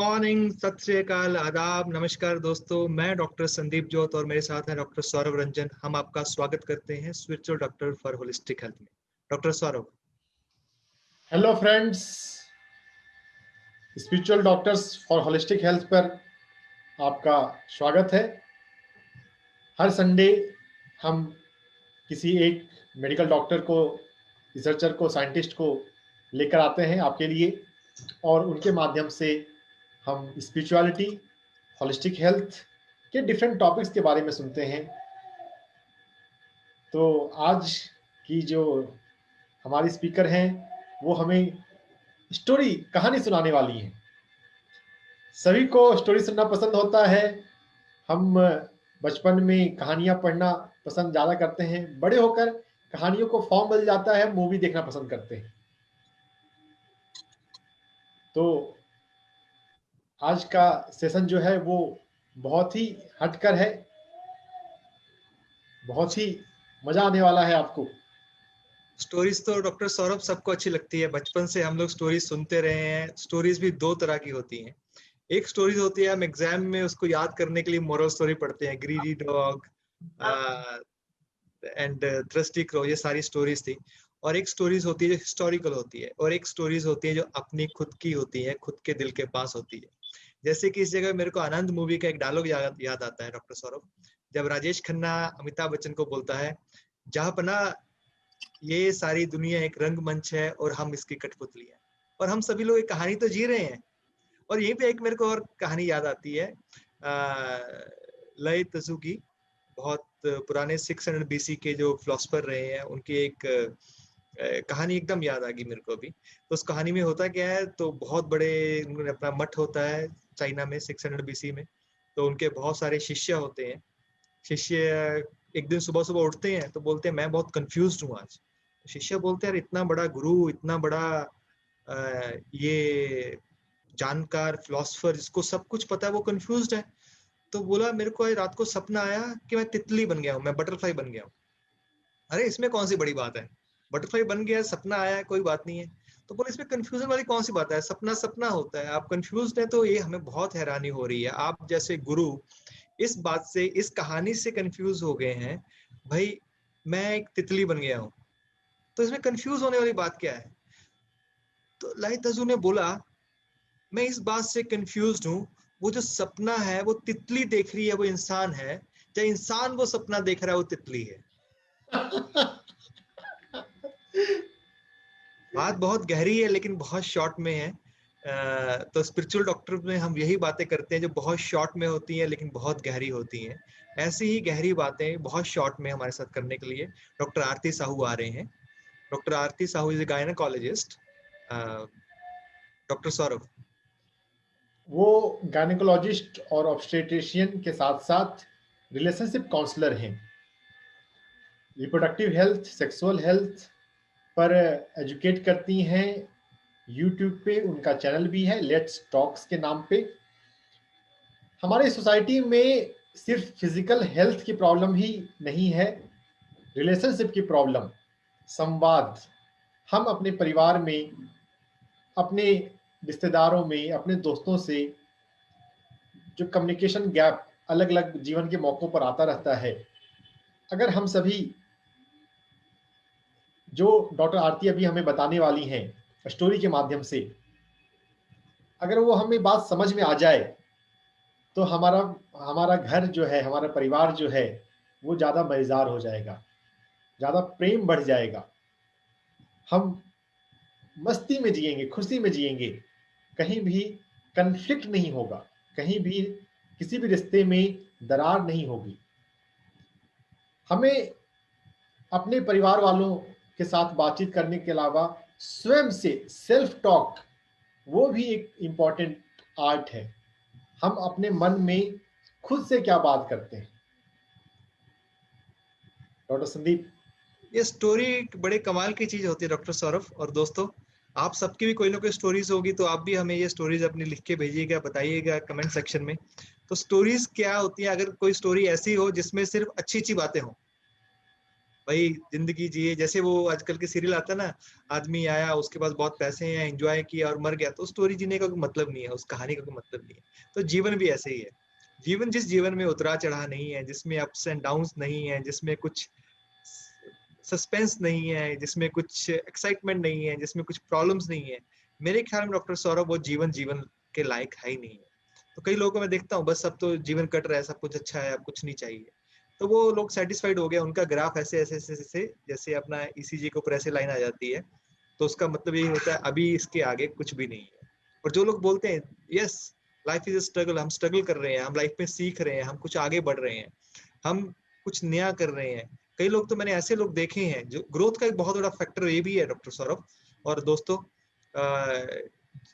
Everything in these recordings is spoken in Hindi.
मॉर्निंग, सत श्री अकाल, आदाब, नमस्कार दोस्तों। मैं डॉक्टर संदीप जोत और मेरे साथ हैं डॉक्टर सौरभ रंजन। हम आपका स्वागत करते हैं spiritual doctor for holistic health में। Doctor Saurabh. Hello friends, spiritual doctors for holistic health पर आपका स्वागत है। हर संडे हम किसी एक मेडिकल डॉक्टर को, रिसर्चर को, साइंटिस्ट को लेकर आते हैं आपके लिए, और उनके माध्यम से हम स्पिरिचुअलिटी, होलिस्टिक हेल्थ के डिफरेंट टॉपिक्स के बारे में सुनते हैं। तो आज की जो हमारी स्पीकर हैं वो हमें स्टोरी, कहानी सुनाने वाली हैं। सभी को स्टोरी सुनना पसंद होता है। हम बचपन में कहानियां पढ़ना पसंद ज़्यादा करते हैं, बड़े होकर कहानियों को फॉर्म मिल जाता है, मूवी देखना पसंद करते हैं। तो आज का सेशन जो है वो बहुत ही हटकर है, बहुत ही मजा आने वाला है आपको। स्टोरीज तो डॉक्टर सौरभ सबको अच्छी लगती है, बचपन से हम लोग स्टोरीज सुनते रहे हैं। स्टोरीज भी दो तरह की होती हैं। एक स्टोरीज होती है हम एग्जाम में उसको याद करने के लिए मोरल स्टोरी पढ़ते हैं, greedy dog and thirsty crow, ये सारी स्टोरीज थी। और एक स्टोरीज होती है जो हिस्टोरिकल होती है, और एक स्टोरीज होती है जो अपनी खुद की होती है, खुद के दिल के पास होती है। जैसे कि इस जगह मेरे को आनंद मूवी का एक डायलॉग याद आता है डॉक्टर सौरभ, जब राजेश खन्ना अमिताभ बच्चन को बोलता है, जहाँ पना ये सारी दुनिया एक रंगमंच है और हम इसकी कठपुतली है, और हम सभी लोग एक कहानी तो जी रहे हैं। और यहीं पे एक मेरे को और कहानी याद आती है, लय तजु की। बहुत पुराने 600 BC के जो फिलोसफर रहे हैं उनकी एक कहानी एकदम याद आ गई मेरे को अभी। तो उस कहानी में होता क्या है, तो बहुत बड़े उन्होंने अपना मठ होता है चाइना में 600 BC में। तो उनके बहुत सारे शिष्य होते हैं। शिष्य एक दिन सुबह सुबह उठते हैं तो बोलते हैं मैं बहुत कंफ्यूज हूँ आज। शिष्य बोलते हैं, इतना बड़ा गुरु, इतना बड़ा ये जानकार फिलोसफर जिसको सब कुछ पता है, वो कंफ्यूज्ड है। तो बोला, मेरे को आज रात को सपना आया कि मैं तितली बन गया हूँ, मैं बटरफ्लाई बन गया हूँ। अरे इसमें कौन सी बड़ी बात है, बटरफ्लाई बन गया, सपना आया, कोई बात नहीं है। तो बोले इसमें कंफ्यूजन वाली कौन सी बात है, सपना सपना होता है, आप कंफ्यूज हैं। तो ये हमें बहुत हैरानी हो रही है, आप जैसे गुरु इस बात से, इस कहानी से कंफ्यूज हो गए हैं, भाई मैं एक तितली बन गया हूँ, तो इसमें कंफ्यूज होने वाली बात क्या है। तो लाई तजू ने बोला, मैं इस बात से कंफ्यूज हूँ, वो जो सपना है वो तितली देख रही है, वो इंसान है, या इंसान वो सपना देख रहा है, वो तितली है। बात बहुत गहरी है लेकिन बहुत शॉर्ट में है। तो स्पिरिचुअल डॉक्टर में हम यही बातें करते हैं जो बहुत शॉर्ट में होती हैं लेकिन बहुत गहरी होती हैं। ऐसी ही गहरी बातें बहुत शॉर्ट में हमारे साथ करने के लिए डॉक्टर आरती साहू आ रहे हैं। Doctor Aarti Sahu is a gynaecologist. Doctor Saurabh, वो गायनेकोलॉजिस्ट और ऑब्स्टेट्रिशियन के साथ साथ रिलेशनशिप काउंसलर हैं। रिप्रोडक्टिव हेल्थ, सेक्सुअल हेल्थ पर एजुकेट करती हैं। यूट्यूब पे उनका चैनल भी है, लेट्स टॉक्स के नाम पे। हमारे सोसाइटी में सिर्फ फिजिकल हेल्थ की प्रॉब्लम ही नहीं है, रिलेशनशिप की प्रॉब्लम, संवाद। हम अपने परिवार में, अपने रिश्तेदारों में, अपने दोस्तों से जो कम्युनिकेशन गैप अलग अलग जीवन के मौक़ों पर आता रहता है, अगर हम सभी, जो डॉक्टर आरती अभी हमें बताने वाली हैं स्टोरी के माध्यम से, अगर वो हमें बात समझ में आ जाए तो हमारा हमारा घर जो है, हमारा परिवार जो है, वो ज़्यादा मज़ेदार हो जाएगा, ज़्यादा प्रेम बढ़ जाएगा। हम मस्ती में जिएंगे, खुशी में जिएंगे, कहीं भी कन्फ्लिक्ट नहीं होगा, कहीं भी किसी भी रिश्ते में दरार नहीं होगी। हमें अपने परिवार वालों के साथ बातचीत करने के अलावा स्वयं से सेल्फ टॉक, वो भी एक इम्पॉर्टेंट आर्ट है। हम अपने मन में खुद से क्या बात करते हैं। डॉक्टर संदीप, ये स्टोरी बड़े कमाल की चीज होती है डॉक्टर सौरभ। और दोस्तों, आप सबकी भी कोई ना कोई स्टोरीज होगी, तो आप भी हमें ये स्टोरीज अपनी लिख के भेजिएगा, बताइएगा कमेंट सेक्शन में। तो स्टोरीज क्या होती है, अगर कोई स्टोरी ऐसी हो जिसमें सिर्फ अच्छी अच्छी बातें हो, भाई जिंदगी जिए, जैसे वो आजकल के सीरियल आता है ना, आदमी आया उसके पास बहुत पैसे हैं, एंजॉय किया और मर गया, तो स्टोरी जीने का कोई मतलब नहीं है, उस कहानी का कोई मतलब नहीं है। तो जीवन भी ऐसे ही है। जीवन, जिस जीवन में उतरा चढ़ा नहीं है, जिसमें अप्स एंड डाउन्स नहीं है, जिसमें कुछ सस्पेंस नहीं है, जिसमें कुछ एक्साइटमेंट नहीं है, जिसमें कुछ प्रॉब्लम्स नहीं है, मेरे ख्याल में डॉक्टर सौरभ वो जीवन जीवन के लायक है ही नहीं है। तो कई लोगों को मैं देखता हूँ बस सब तो जीवन कट रहा है, सब कुछ अच्छा है, अब कुछ नहीं चाहिए, तो वो लोग सेटिस्फाइड हो गया, उनका ग्राफ ऐसे ऐसे ऐसे ऐसे जैसे अपना ईसीजी के ऊपर ऐसे लाइन आ जाती है, तो उसका मतलब यही होता है अभी इसके आगे कुछ भी नहीं है। और जो लोग बोलते हैं यस लाइफ इज स्ट्रगल, हम स्ट्रगल कर रहे हैं, हम लाइफ में सीख रहे हैं, हम कुछ आगे बढ़ रहे हैं, हम कुछ नया कर रहे हैं। कई लोग तो मैंने ऐसे लोग देखे हैं जो ग्रोथ का एक बहुत बड़ा फैक्टर ये भी है डॉक्टर सौरभ और दोस्तों,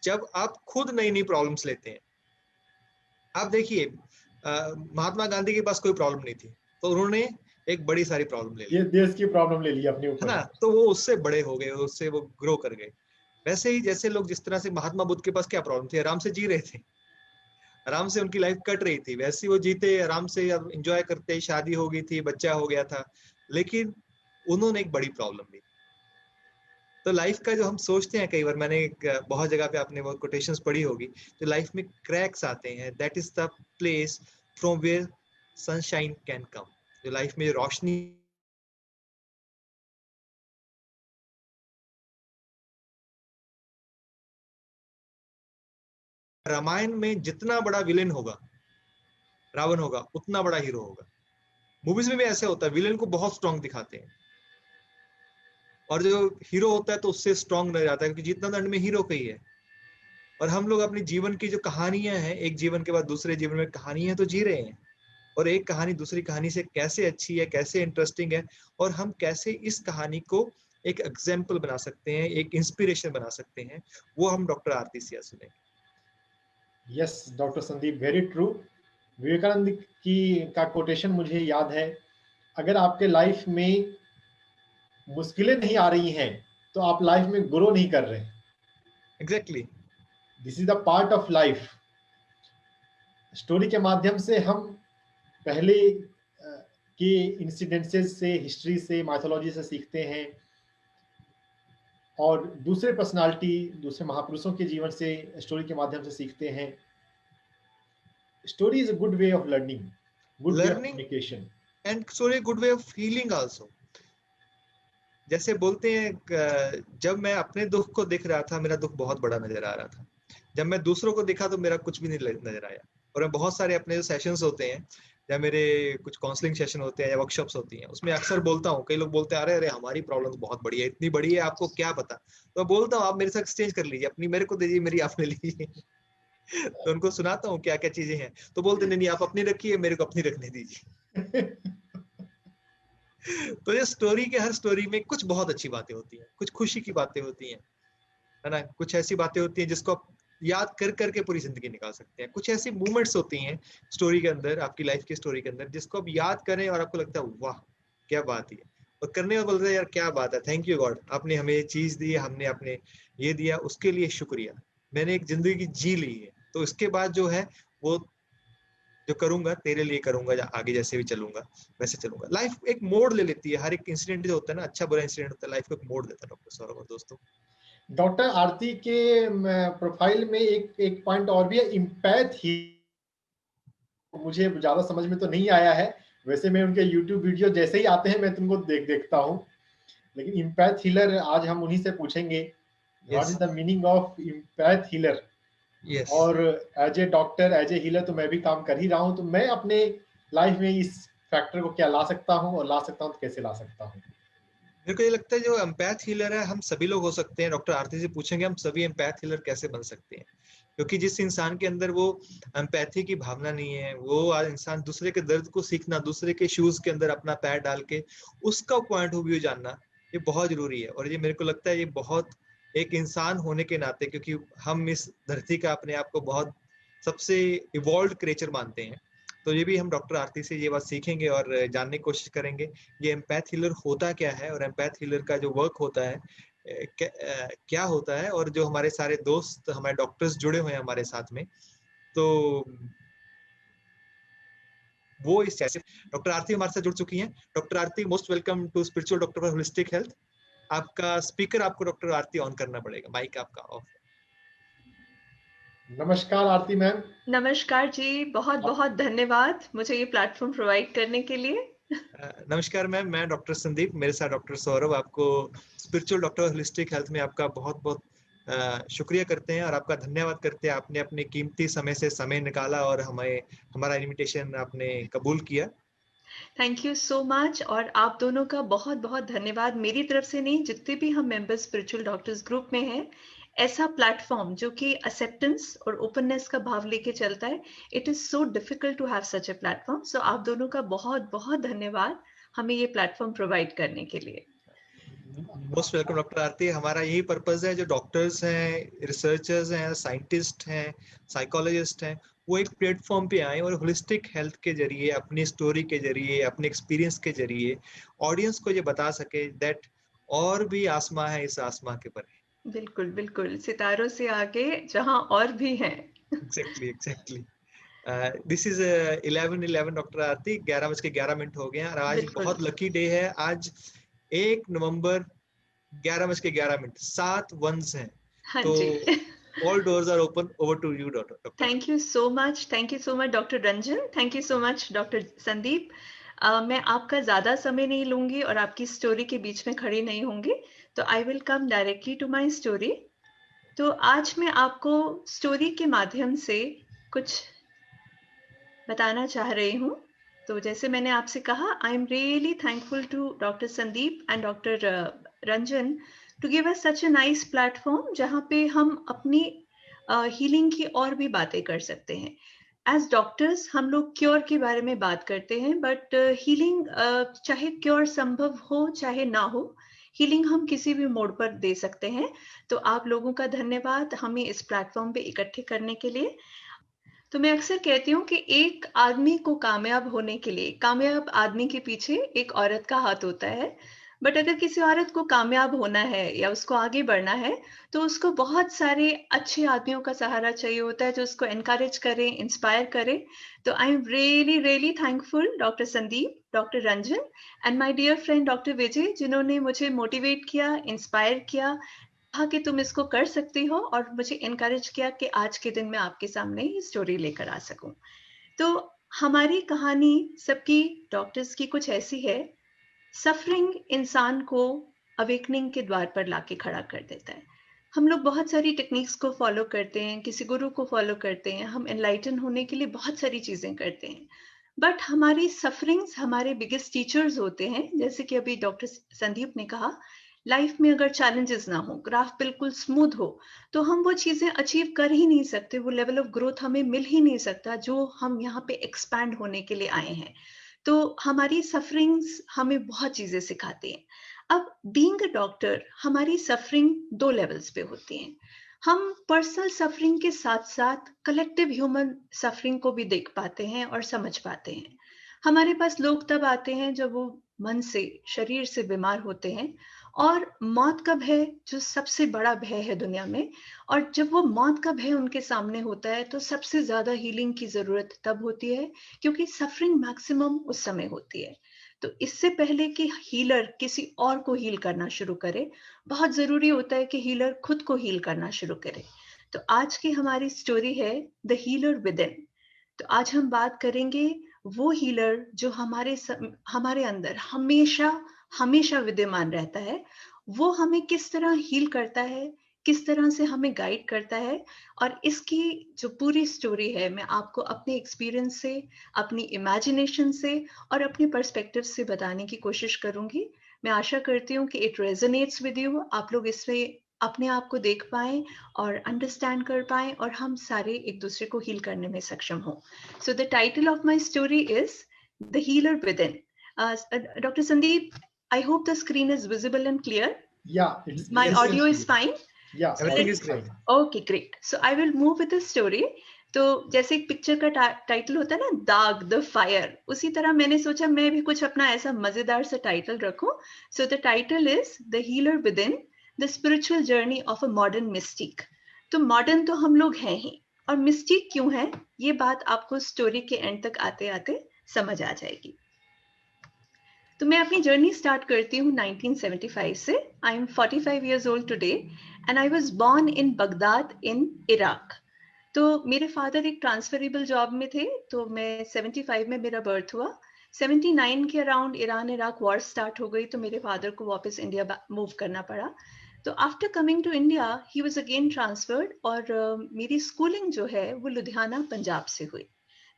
जब आप खुद नई नई प्रॉब्लम्स लेते हैं, आप देखिए महात्मा गांधी के पास कोई प्रॉब्लम नहीं थी, तो उन्होंने एक बड़ी सारी प्रॉब्लम ले ली, ये देश की प्रॉब्लम ले ली अपने है ऊपर। ना, तो वो उससे बड़े हो गए, उससे वो ग्रो कर गए। वैसे ही जैसे लोग जिस तरह से महात्मा बुद्ध के पास क्या प्रॉब्लम थी, आराम से जी रहे थे, आराम से उनकी लाइफ कट रही थी, वैसे वो जीते आराम से, एंजॉय करते, शादी हो गई थी, बच्चा हो गया था, लेकिन उन्होंने एक बड़ी प्रॉब्लम ली। तो लाइफ का जो हम सोचते हैं, कई बार मैंने बहुत जगह पे आपने वो कोटेशंस पढ़ी होगी, जो लाइफ में क्रैक्स आते हैं, that is the place from where sunshine can come, जो लाइफ में रोशनी। रामायण में जितना बड़ा विलेन होगा, रावण होगा, उतना बड़ा हीरो होगा। मूवीज में भी ऐसे होता है, विलेन को बहुत स्ट्रांग दिखाते हैं और जो हीरो होता है तो उससे स्ट्रांग रह जाता है, क्योंकि जीतना तो अंत में हीरो का ही है। और हम लोग अपनी जीवन की जो कहानियां हैं, एक जीवन के बाद दूसरे जीवन में कहानियां तो जी रहे हैं, और एक कहानी दूसरी कहानी से कैसे अच्छी है, कैसे इंटरेस्टिंग है, और हम कैसे इस कहानी को एक एग्जाम्पल बना सकते हैं, एक इंस्पिरेशन बना सकते हैं, वो हम डॉक्टर आरती सिया सुनेंगे। Yes doctor Sandeep, very true. Vivekananda की का कोटेशन मुझे याद है, अगर आपके लाइफ में मुश्किलें नहीं आ रही हैं तो आप लाइफ में ग्रो नहीं कर रहे। Exactly. This is the part of life. Story के माध्यम से हम पहले के इंसिडेंसेस से, हिस्ट्री से, माइथोलॉजी से सीखते हैं, और दूसरे पर्सनालिटी, दूसरे महापुरुषों के जीवन से स्टोरी के माध्यम से सीखते हैं। Story is a good way of learning, good way of learning communication. And story good way of healing also. जैसे बोलते हैं जब मैं अपने दुख को देख रहा था, मेरा दुख बहुत बड़ा नजर आ रहा था, जब मैं दूसरों को देखा तो मेरा कुछ भी नहीं नजर आया। और मैं बहुत सारे अपने जो सेशंस होते हैं, या मेरे कुछ काउंसलिंग सेशन होते हैं या वर्कशॉप्स होती हैं, उसमें अक्सर बोलता हूँ, कई लोग बोलते हैं अरे अरे हमारी प्रॉब्लम तो बहुत बड़ी है, इतनी बड़ी है आपको क्या पता, तो मैं बोलता हूँ आप मेरे साथ एक्सचेंज कर लीजिए, अपनी मेरे को दीजिए, मेरी आपने लीजिए। तो उनको सुनाता हूँ क्या क्या चीजें हैं, तो बोलते नहीं नहीं आप अपनी रखिए, मेरे को अपनी रखने दीजिए। तो ये स्टोरी के हर स्टोरी में कुछ बहुत अच्छी बातें होती हैं, कुछ खुशी की बातें होती हैं, है ना, कुछ ऐसी बातें होती हैं जिसको आप याद कर करके पूरी जिंदगी निकाल सकते हैं, कुछ ऐसी मूवमेंट्स होती हैं स्टोरी के अंदर, आपकी लाइफ की स्टोरी के अंदर, जिसको आप याद करें और आपको लगता है वाह क्या बात है, और करने में बोलते हैं यार क्या बात है, थैंक यू गॉड, आपने हमें ये चीज दी, हमने अपने ये दिया, उसके लिए शुक्रिया, मैंने एक जिंदगी जी ली है, तो इसके बाद जो है वो जो करूंगा तेरे लिए करूंगा, या आगे जैसे भी चलूंगा वैसे चलूंगा। लाइफ एक मोड़ ले लेती है, हर एक इंसिडेंट जो होता है ना, अच्छा बुरा इंसिडेंट होता है, लाइफ को एक मोड़ देता है डॉक्टर सौरभ और दोस्तों। डॉक्टर आरती के प्रोफाइल में एक एक पॉइंट और भी है, इम्पैथी। मुझे ज्यादा समझ में तो नहीं आया है, वैसे मैं उनके यूट्यूब वीडियो जैसे ही आते हैं मैं तुमको देखता हूँ, लेकिन इम्पैथ हीलर आज हम उन्हीं से पूछेंगे, what yes is the meaning of empath healer. Yes. और as a doctor, as a healer तो मैं भी काम कर ही रहा हूँ, तो मैं अपने लाइफ में इस फैक्टर को क्या ला सकता हूँ, और ला सकता हूँ तो कैसे ला सकता हूँ। मेरे को ये लगता है जो एम्पैथ हीलर है हम सभी लोग हो सकते हैं, डॉक्टर आरती से पूछेंगे हम सभी एम्पैथ हीलर कैसे बन सकते हैं, क्योंकि जिस इंसान के अंदर वो एम्पैथी की भावना नहीं है, वो आज इंसान दूसरे के दर्द को सीखना, दूसरे के शूज के अंदर अपना पैर डाल के उसका पॉइंट ऑफ व्यू जानना, ये बहुत जरूरी है। और ये मेरे को लगता है ये बहुत एक इंसान होने के नाते, क्योंकि हम इस धरती का अपने आप को बहुत सबसे इवॉल्व क्रिएचर मानते हैं, तो ये भी हम डॉक्टर आरती से ये बात सीखेंगे और जानने की कोशिश करेंगे ये एम्पैथ हीलर होता क्या है, और एम्पैथ हीलर का जो वर्क होता है क्या होता है, और जो हमारे सारे दोस्त हमारे डॉक्टर्स जुड़े हुए हैं हमारे साथ में, तो वो इस चैनल। डॉक्टर आरती हमारे साथ जुड़ चुकी हैं। Doctor Aarti, most welcome to spiritual doctor for holistic health. आपका स्पीकर आपको डॉक्टर आरती ऑन करना पड़ेगा, माइक आपका ऑफ। नमस्कार आरती मैम। नमस्कार जी, बहुत बहुत धन्यवाद मुझे ये प्लेटफॉर्म प्रोवाइड करने के लिए। नमस्कार मैम, मैं डॉक्टर संदीप, मेरे साथ डॉक्टर सौरभ। आपको स्पिरिचुअल डॉक्टर होलिस्टिक हेल्थ में आपका बहुत बहुत शुक्रिया करते हैं और आपका धन्यवाद करते हैं। आपने अपने कीमती समय से समय निकाला और हमें हमारा इनविटेशन आपने कबूल किया। Thank you so much. और आप दोनों का बहुत बहुत धन्यवाद, मेरी तरफ से नहीं, जितने भी हम मेंबर्स स्पिरिचुअल डॉक्टर्स ग्रुप में हैं, ऐसा प्लेटफॉर्म जो कि एक्सेप्टेंस और ओपननेस का भाव लेके चलता है, it is so difficult to have such a platform. So आप दोनों का बहुत बहुत धन्यवाद हमें ये प्लेटफॉर्म प्रोवाइड करने के लिए। मोस्ट वेलकम डॉक्टर आरती। हमारा यही पर्पज है, जो डॉक्टर्स हैं, रिसर्चर्स हैं, साइंटिस्ट हैं, साइकोलॉजिस्ट हैं, वो एक प्लेटफॉर्म पे आए और होलिस्टिक हेल्थ के जरिए, अपनी स्टोरी के जरिए, अपने एक्सपीरियंस के जरिए ऑडियंस को ये बता सके दैट और भी आसमां है इस आसमां के परे। बिल्कुल बिल्कुल, सितारों से आगे जहां और भी हैं। एग्जैक्टली। दिस इज 11:11 डॉक्टर आरती, 11:11 हो गए हैं और आज बिल्कुल। बहुत लकी डे है। आज 1 नवंबर 11:11, 7 वंस हैं। हाँ तो जी। all doors are open. Over to you, Dr. Thank you so much doctor Ranjan, thank you so much doctor Sandeep. मैं आपका ज़्यादा समय नहीं लूंगी और आपकी स्टोरी के बीच में खड़ी नहीं होंगी, तो I will come directly to my story. तो आज मैं आपको स्टोरी के माध्यम से कुछ बताना चाह रही हूँ। तो जैसे मैंने आपसे कहा, I am really thankful to doctor Sandeep and doctor Ranjan to give us such a nice platform, जहाँ पे हम अपनी हीलिंग की और भी बातें कर सकते हैं। एज डॉक्टर्स हम लोग क्योर के बारे में बात करते हैं, बट हीलिंग, चाहे क्योर संभव हो चाहे ना हो, हीलिंग हम किसी भी मोड पर दे सकते हैं। तो आप लोगों का धन्यवाद हमें इस प्लेटफॉर्म पे इकट्ठे करने के लिए। तो मैं अक्सर कहती हूँ कि एक आदमी को कामयाब होने के लिए, कामयाब आदमी के पीछे एक औरत का हाथ होता है। बट अगर किसी औरत को कामयाब होना है या उसको आगे बढ़ना है, तो उसको बहुत सारे अच्छे आदमियों का सहारा चाहिए होता है, जो उसको एनकरेज करें, इंस्पायर करें। तो I am really really thankful doctor Sandeep, doctor Ranjan and my dear friend doctor Vijay, जिन्होंने मुझे मोटिवेट किया, इंस्पायर किया, कहा कि तुम इसको कर सकती हो, और मुझे इनकरेज किया कि आज के दिन मैं आपके सामने ये स्टोरी लेकर आ सकूं। तो हमारी कहानी सबकी, डॉक्टर्स की, कुछ ऐसी है। सफरिंग इंसान को अवेकनिंग के द्वार पर लाके खड़ा कर देता है। हम लोग बहुत सारी टेक्निक्स को फॉलो करते हैं, किसी गुरु को फॉलो करते हैं, हम एनलाइटन होने के लिए बहुत सारी चीजें करते हैं, बट हमारी सफरिंग्स हमारे बिगेस्ट टीचर्स होते हैं। जैसे कि अभी डॉक्टर संदीप ने कहा, लाइफ में अगर चैलेंजेस ना हो, ग्राफ बिल्कुल स्मूथ हो, तो हम वो चीजें अचीव कर ही नहीं सकते, वो लेवल ऑफ ग्रोथ हमें मिल ही नहीं सकता जो हम यहाँ पे एक्सपैंड होने के लिए आए हैं। तो हमारी सफरिंग्स हमें बहुत चीजें सिखाती हैं। अब बीइंग अ डॉक्टर, हमारी सफरिंग दो लेवल्स पे होती हैं। हम पर्सनल सफरिंग के साथ साथ कलेक्टिव ह्यूमन सफरिंग को भी देख पाते हैं और समझ पाते हैं। हमारे पास लोग तब आते हैं जब वो मन से, शरीर से बीमार होते हैं, और मौत का भय जो सबसे बड़ा भय है दुनिया में, और जब वो मौत का भय उनके सामने होता है, तो सबसे ज्यादा हीलिंग की जरूरत तब होती है, क्योंकि सफरिंग मैक्सिमम उस समय होती है। तो इससे पहले कि हीलर किसी और को हील करना शुरू करे, बहुत जरूरी होता है कि हीलर खुद को हील करना शुरू करे। तो आज की हमारी स्टोरी है द हीलर विद इन। तो आज हम बात करेंगे वो हीलर जो हमारे अंदर हमेशा हमेशा विद्यमान रहता है। वो हमें किस तरह हील करता है, किस तरह से हमें गाइड करता है, और इसकी जो पूरी स्टोरी है, मैं आपको अपने एक्सपीरियंस से, अपनी इमेजिनेशन से और अपने पर्सपेक्टिव से बताने की कोशिश करूंगी। मैं आशा करती हूँ कि इट रेजोनेट्स विद यू, आप लोग इसमें अपने आप को देख पाएं और अंडरस्टैंड कर पाएं, और हम सारे एक दूसरे को हील करने में सक्षम हों। So the title of my story is The Healer Within. Dr. Sandeep, I hope the screen is visible and clear. Yeah, My audio is fine. Yeah, Everything is great. Okay, great. So I will move with the story. तो जैसे एक पिक्चर का टाइटल होता है ना, दाग, द फायर, उसी तरह मैंने सोचा मैं भी कुछ अपना ऐसा मजेदार सा टाइटल रखूं। So the title is the healer with in, the spiritual journey of a modern mistake. तो मॉडर्न तो हम लोग हैं ही, और मिस्टिक क्यों है, ये बात आपको स्टोरी के एंड तक आते आते समझ आ जाएगी। तो मैं अपनी जर्नी स्टार्ट करती हूँ 1975 से। I am 45 years old today and I was born in Baghdad in Iraq. तो मेरे फादर एक ट्रांसफरेबल जॉब में थे, तो मैं 75 में मेरा बर्थ हुआ। 79 के around Iran Iraq war start हो गई, तो मेरे फादर को वापस इंडिया मूव करना पड़ा। तो after coming to India he was again transferred, और मेरी स्कूलिंग जो है वो लुधियाना पंजाब से हुई।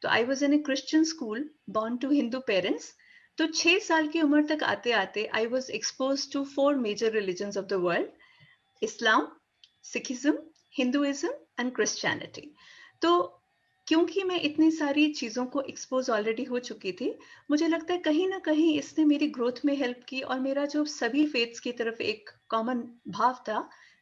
तो I was in a Christian school, born to Hindu parents. तो 6 साल की उम्र तक आते आते I was expose to 4 major religions of the world: Islam, Sikhism, Hinduism and Christianity. तो क्योंकि मैं इतनी सारी चीज़ों को एक्सपोज ऑलरेडी हो चुकी थी, मुझे लगता है कहीं ना कहीं इसने मेरी ग्रोथ में हेल्प की, और मेरा जो सभी फेथ्स की तरफ एक कॉमन भाव था,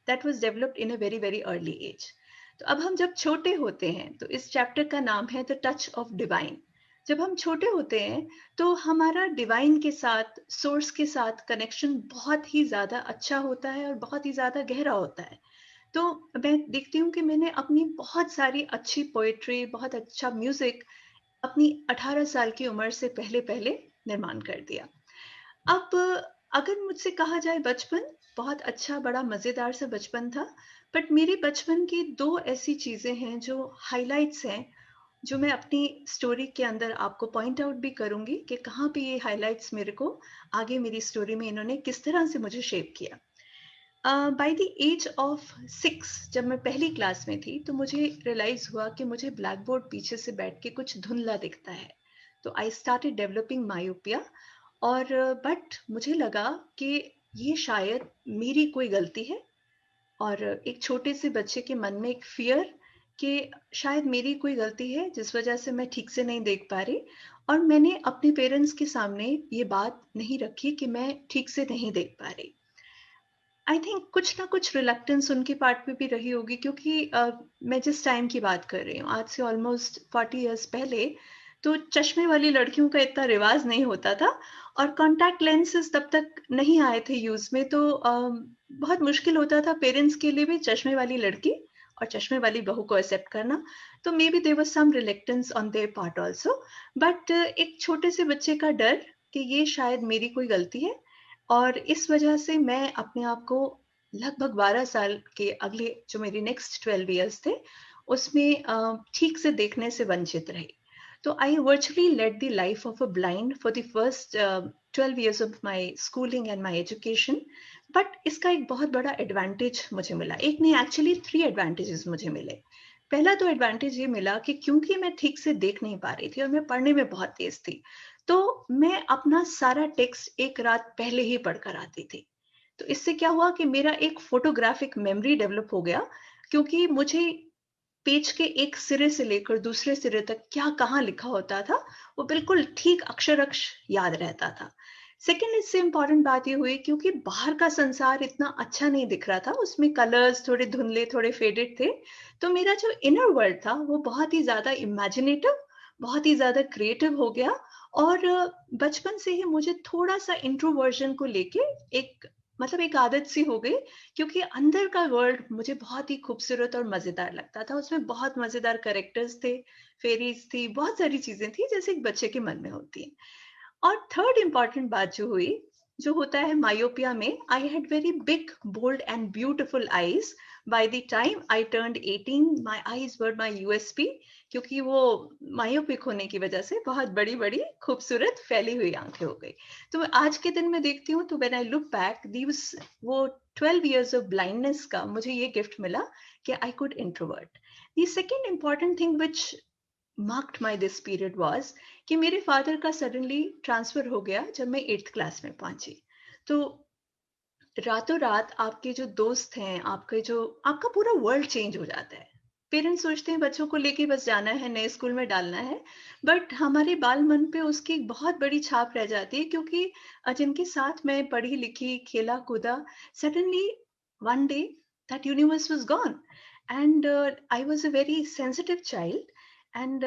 that was developed in a very very early age. तो अब हम जब छोटे होते हैं, तो इस चैप्टर का नाम है द टच ऑफ डिवाइन। जब हम छोटे होते हैं तो हमारा डिवाइन के साथ, सोर्स के साथ कनेक्शन बहुत ही ज़्यादा अच्छा होता है और बहुत ही ज़्यादा गहरा होता है। तो मैं देखती हूँ कि मैंने अपनी बहुत सारी अच्छी पोएट्री, बहुत अच्छा म्यूजिक अपनी 18 साल की उम्र से पहले पहले निर्माण कर दिया। अब अगर मुझसे कहा जाए बचपन, बहुत अच्छा बड़ा मज़ेदार सा बचपन था, बट मेरे बचपन की 2 ऐसी चीज़ें हैं जो हाइलाइट्स हैं, जो मैं अपनी स्टोरी के अंदर आपको पॉइंट आउट भी करूंगी कि कहाँ पे ये हाइलाइट्स मेरे को आगे मेरी स्टोरी में इन्होंने किस तरह से मुझे शेप किया। बाय द एज ऑफ 6, जब मैं पहली क्लास में थी, तो मुझे रियलाइज हुआ कि मुझे ब्लैक बोर्ड पीछे से बैठ के कुछ धुंधला दिखता है। तो आई स्टार्टेड डेवलपिंग मायोपिया, और बट मुझे लगा कि ये शायद मेरी कोई गलती है, और एक छोटे से बच्चे के मन में एक फियर कि शायद मेरी कोई गलती है जिस वजह से मैं ठीक से नहीं देख पा रही। और मैंने अपने पेरेंट्स के सामने ये बात नहीं रखी कि मैं ठीक से नहीं देख पा रही। आई थिंक कुछ ना कुछ रिलक्टेंस उनके पार्ट में भी रही होगी, क्योंकि मैं जिस टाइम की बात कर रही हूँ, आज से ऑलमोस्ट 40 इयर्स पहले, तो चश्मे वाली लड़कियों का इतना रिवाज नहीं होता था, और कॉन्टैक्ट लेंसेज तब तक नहीं आए थे यूज में। तो बहुत मुश्किल होता था पेरेंट्स के लिए भी चश्मे वाली लड़की और चश्मे वाली बहू को एक्सेप्ट करना। तो maybe there was some reluctance on their part also, but एक छोटे से बच्चे का डर कि ये शायद मेरी कोई गलती है, और इस वजह से मैं अपने आप को लगभग 12 साल के अगले जो मेरे नेक्स्ट 12 इयर्स थे, उसमें ठीक से देखने से वंचित रही। तो I virtually led the life of a blind for the first 12 years of my schooling and my education. But इसका एक बहुत बड़ा एडवांटेज मुझे मिला, एक नहीं, एक्चुअली 3 एडवांटेजेस मुझे मिले। पहला तो एडवांटेज ये मिला कि क्योंकि मैं ठीक से देख नहीं पा रही थी और मैं पढ़ने में बहुत तेज थी, तो मैं अपना सारा टेक्स्ट एक रात पहले ही पढ़कर आती थी। तो इससे क्या हुआ कि मेरा एक फोटोग्राफिक मेमोरी डेवलप हो गया, क्योंकि मुझे पेज के एक सिरे से लेकर दूसरे सिरे तक क्या कहाँ लिखा होता था, वो बिल्कुल ठीक अक्षर अक्षर याद रहता था। सेकेंड, इससे इम्पॉर्टेंट बात ये हुई क्योंकि बाहर का संसार इतना अच्छा नहीं दिख रहा था, उसमें कलर्स थोड़े धुंधले, थोड़े फेडेड थे। तो मेरा जो इनर वर्ल्ड था वो बहुत ही ज्यादा इमेजिनेटिव, बहुत ही ज्यादा क्रिएटिव हो गया। और बचपन से ही मुझे थोड़ा सा इंट्रोवर्जन को लेके एक एक आदत सी हो गई, क्योंकि अंदर का वर्ल्ड मुझे बहुत ही खूबसूरत और मजेदार लगता था। उसमें बहुत मजेदार कैरेक्टर्स थे, फेरीज थी, बहुत सारी चीजें थी जैसे एक बच्चे के मन में होती है। और थर्ड इंपॉर्टेंट बात जो हुई, जो होता है मायोपिया में, I had very big, bold and beautiful eyes. By the time I turned 18, my eyes were my USP, क्योंकि वो मायोपिक होने की वजह से बहुत बड़ी बड़ी खूबसूरत फैली हुई आंखें हो गई। तो आज के दिन में देखती हूँ, तो when I look back, these वो 12 years ऑफ ब्लाइंडनेस का मुझे ये गिफ्ट मिला कि I could introvert. The second important thing which marked my this period was कि मेरे फादर का सडनली ट्रांसफर हो गया जब मैं 8th क्लास में पहुंची। तो रातों रात आपके जो दोस्त हैं, आपका पूरा वर्ल्ड चेंज हो जाता है। पेरेंट्स सोचते हैं बच्चों को लेके बस जाना है, नए स्कूल में डालना है, बट हमारे बाल मन पे उसकी एक बहुत बड़ी छाप रह जाती है, क्योंकि जिनके साथ मैं पढ़ी लिखी, खेला कूदा, suddenly one day that universe was gone, and I was a very sensitive child. And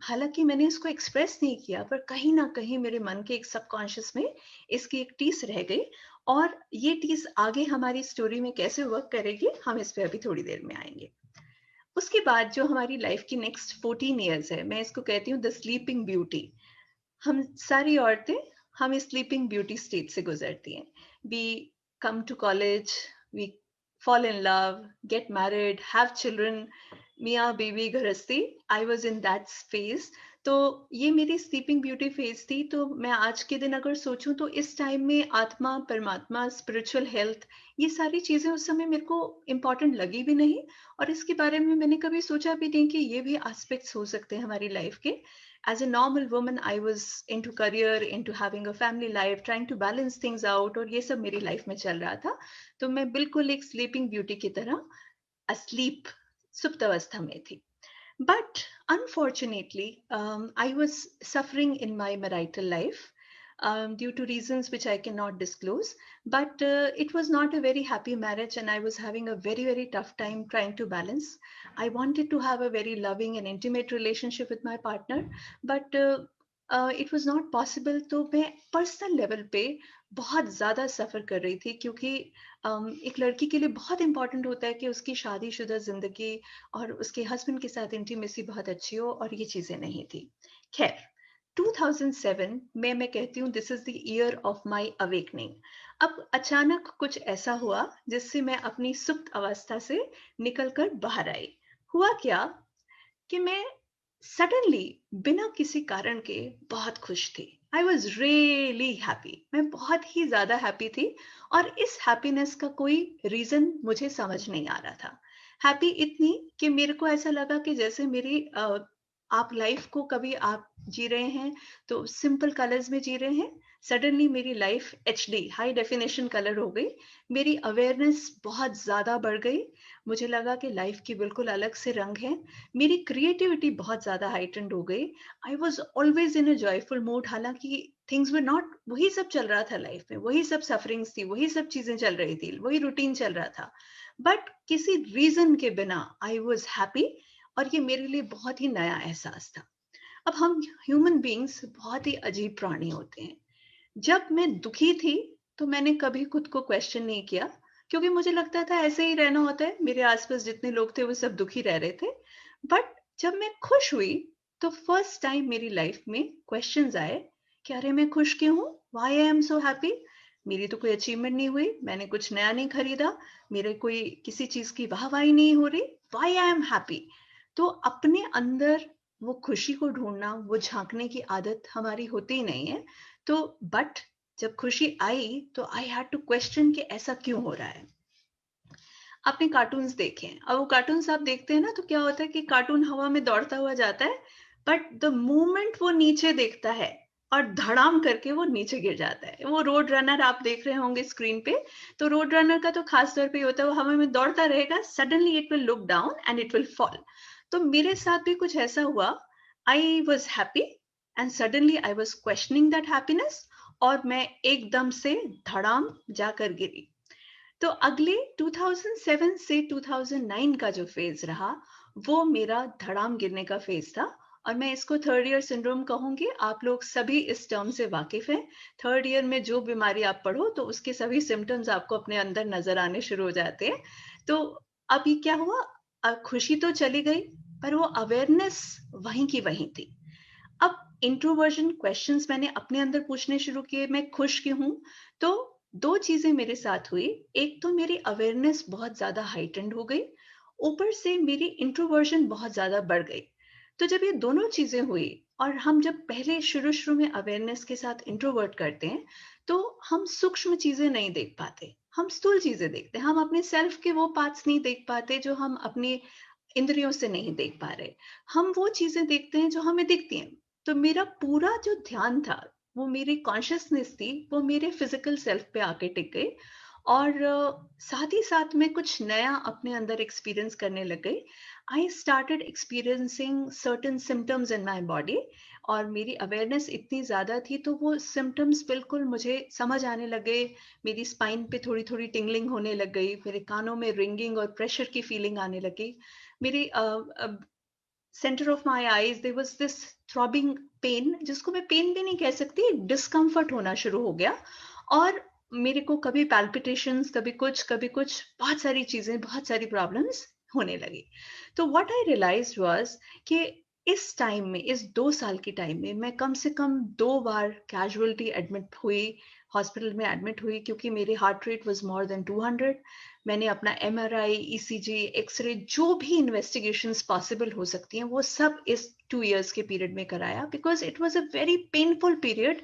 हालांकि मैंने इसको एक्सप्रेस नहीं किया, पर कहीं ना कहीं मेरे मन के एक सबकॉन्शियस में इसकी एक टीस रह गई, और ये टीज आगे हमारी स्टोरी में कैसे वर्क करेगी, हम इस पे अभी थोड़ी देर में आएंगे। उसके बाद जो हमारी लाइफ की नेक्स्ट 14 years है, मैं इसको कहती हूँ द स्लीपिंग ब्यूटी। हम सारी औरतें हम इस स्लीपिंग ब्यूटी स्टेट से गुजरती हैं. We come to college, we fall in love, get married, have children, मियाँ बीवी गृहस्थी. I was in that phase. तो ये मेरी स्लीपिंग ब्यूटी फेज थी. तो मैं आज के दिन अगर सोचूं तो इस टाइम में आत्मा, परमात्मा, स्पिरिचुअल हेल्थ, ये सारी चीजें उस समय मेरे को इम्पोर्टेंट लगी भी नहीं, और इसके बारे में मैंने कभी सोचा भी नहीं कि ये भी एस्पेक्ट्स हो सकते हैं हमारी लाइफ के. As a normal woman, I was into career, into having a family life, trying to balance things out, और ये सब मेरी लाइफ में चल रहा था. तो मैं बिल्कुल एक स्लीपिंग ब्यूटी की तरह asleep, सुप्त अवस्था में थी. But unfortunately, I was suffering in my marital life due to reasons which I cannot disclose. But it was not a very happy marriage, and I was having a very, very tough time trying to balance. I wanted to have a very loving and intimate relationship with my partner, but it was not possible. तो मैं पर्सनल लेवल पे बहुत ज़्यादा सफ़र कर रही थी, क्योंकि एक लड़की के लिए बहुत इंपॉर्टेंट होता है कि उसकी शादीशुदा ज़िंदगी और उसके हस्बैंड के साथ इंटीमेसी बहुत अच्छी हो, और ये चीज़ें नहीं थी. खैर, 2007 में मैं कहती हूँ this is the year of my awakening. अब अचानक कुछ ऐसा हुआ जिससे मैं अपनी सुप्त अवस्था से निकलकर बाहर आई. हुआ क्या कि मैं सडनली बिना किसी कारण के बहुत खुश थी. आई वॉज रियली हैप्पी. मैं बहुत ही ज्यादा हैप्पी थी, और इस हैप्पीनेस का कोई रीजन मुझे समझ नहीं आ रहा था. हैप्पी इतनी कि मेरे को ऐसा लगा कि जैसे मेरी आप लाइफ को कभी आप जी रहे हैं तो सिंपल कलर्स में जी रहे हैं. सडनली मेरी life HD high definition colour हो गई. मेरी अवेयरनेस बहुत ज्यादा बढ़ गई. मुझे लगा कि लाइफ की बिल्कुल अलग से रंग है. मेरी क्रिएटिविटी बहुत ज्यादा हाइटेंड हो गई. I was always in a joyful mood. हालांकि थिंग्स वर नॉट, वही सब चल रहा था लाइफ में, वही सब सफरिंग्स थी, वही सब चीजें चल रही थी, वही रूटीन चल रहा था. बट किसी रीजन के बिना आई वॉज हैप्पी, और ये मेरे लिए बहुत ही नया एहसास था. अब हम ह्यूमन बीइंग्स बहुत ही अजीब प्राणी होते हैं. जब मैं दुखी थी तो मैंने कभी खुद को क्वेश्चन नहीं किया, क्योंकि मुझे लगता था ऐसे ही रहना होता है. मेरे आसपास जितने लोग थे वो सब दुखी रह रहे थे. बट जब मैं खुश हुई तो फर्स्ट टाइम मेरी लाइफ में क्वेश्चंस आए कि अरे मैं खुश क्यों हूँ, why I am so happy. मेरी तो कोई अचीवमेंट नहीं हुई, मैंने कुछ नया नहीं खरीदा, मेरे कोई किसी चीज की वाहवाही नहीं हो रही, व्हाई आई एम हैप्पी. तो अपने अंदर वो खुशी को ढूंढना, वो झांकने की आदत हमारी होती ही नहीं है. तो बट जब खुशी आई तो आई हैड टू क्वेश्चन कि ऐसा क्यों हो रहा है. आपने कार्टून्स देखे हैं, अब वो कार्टून्स आप देखते हैं ना, तो क्या होता है कि कार्टून हवा में दौड़ता हुआ जाता है, बट द मोमेंट वो नीचे देखता है और धड़ाम करके वो नीचे गिर जाता है. वो रोड रनर आप देख रहे होंगे स्क्रीन पे, तो रोड रनर का तो खास तौर पे होता है वो हवा में दौड़ता रहेगा, suddenly it will look down and it will fall. तो मेरे साथ भी कुछ ऐसा हुआ. I was happy and suddenly I was questioning that happiness, और मैं एकदम से धड़ाम जाकर गिरी. तो अगले 2007 से 2009 का जो फेज रहा वो मेरा धड़ाम गिरने का फेज था, और मैं इसको थर्ड ईयर सिंड्रोम कहूंगी. आप लोग सभी इस टर्म से वाकिफ हैं. थर्ड ईयर में जो बीमारी आप पढ़ो तो उसके सभी सिम्टम्स आपको अपने अंदर नजर आने शुरू हो जाते हैं. तो अब ये क्या हुआ, खुशी तो चली गई, पर वो अवेयरनेस वहीं की वहीं थी. अब इंट्रोवर्जन क्वेश्चंस मैंने अपने अंदर पूछने शुरू किए, मैं खुश क्यों हूं. तो दो चीजें मेरे साथ हुई. एक तो मेरी अवेयरनेस बहुत ज्यादा हाइटेंड हो गई, ऊपर से मेरी इंट्रोवर्जन बहुत ज्यादा बढ़ गई. तो जब ये दोनों चीजें हुई, और हम जब पहले शुरू में अवेयरनेस के साथ इंट्रोवर्ट करते हैं तो हम सूक्ष्म चीजें नहीं देख पाते, हम स्थूल चीजें देखते हैं. हम अपने सेल्फ के वो पार्ट्स नहीं देख पाते जो हम अपनी इंद्रियों से नहीं देख पा रहे. हम वो चीजें देखते हैं जो हमें दिखती हैं. तो मेरा पूरा जो ध्यान था, वो मेरी कॉन्शियसनेस थी, वो मेरे फिजिकल सेल्फ पे आके टिक गई, और साथ ही साथ में कुछ नया अपने अंदर एक्सपीरियंस करने लग गई. I started experiencing certain symptoms in my body, और मेरी अवेयरनेस इतनी ज़्यादा थी तो वो सिम्टम्स बिल्कुल मुझे समझ आने लग गए. मेरी स्पाइन पे थोड़ी थोड़ी टिंगलिंग होने लग गई, मेरे कानों में रिंगिंग और प्रेशर की फीलिंग आने लगी. मेरी centre of my eyes there was this throbbing pain, जिसको मैं पेन भी नहीं कह सकती, डिस्कम्फर्ट होना शुरू हो गया. और मेरे को कभी पैल्पिटेशंस, कभी कुछ, बहुत सारी चीजें, बहुत सारी प्रॉब्लम्स होने लगी. तो व्हाट आई रियलाइज्ड वाज कि इस टाइम में, इस 2 साल की टाइम में मैं कम से कम 2 बार कैजुअलिटी एडमिट हुई, हॉस्पिटल में एडमिट हुई, क्योंकि मेरी heart rate was more than 200। मैंने अपना MRI, ECG, एक्सरे, जो भी इन्वेस्टिगेशंस पॉसिबल हो सकती हैं, वो सब इस 2 इयर्स के पीरियड में कराया, because it was a very painful period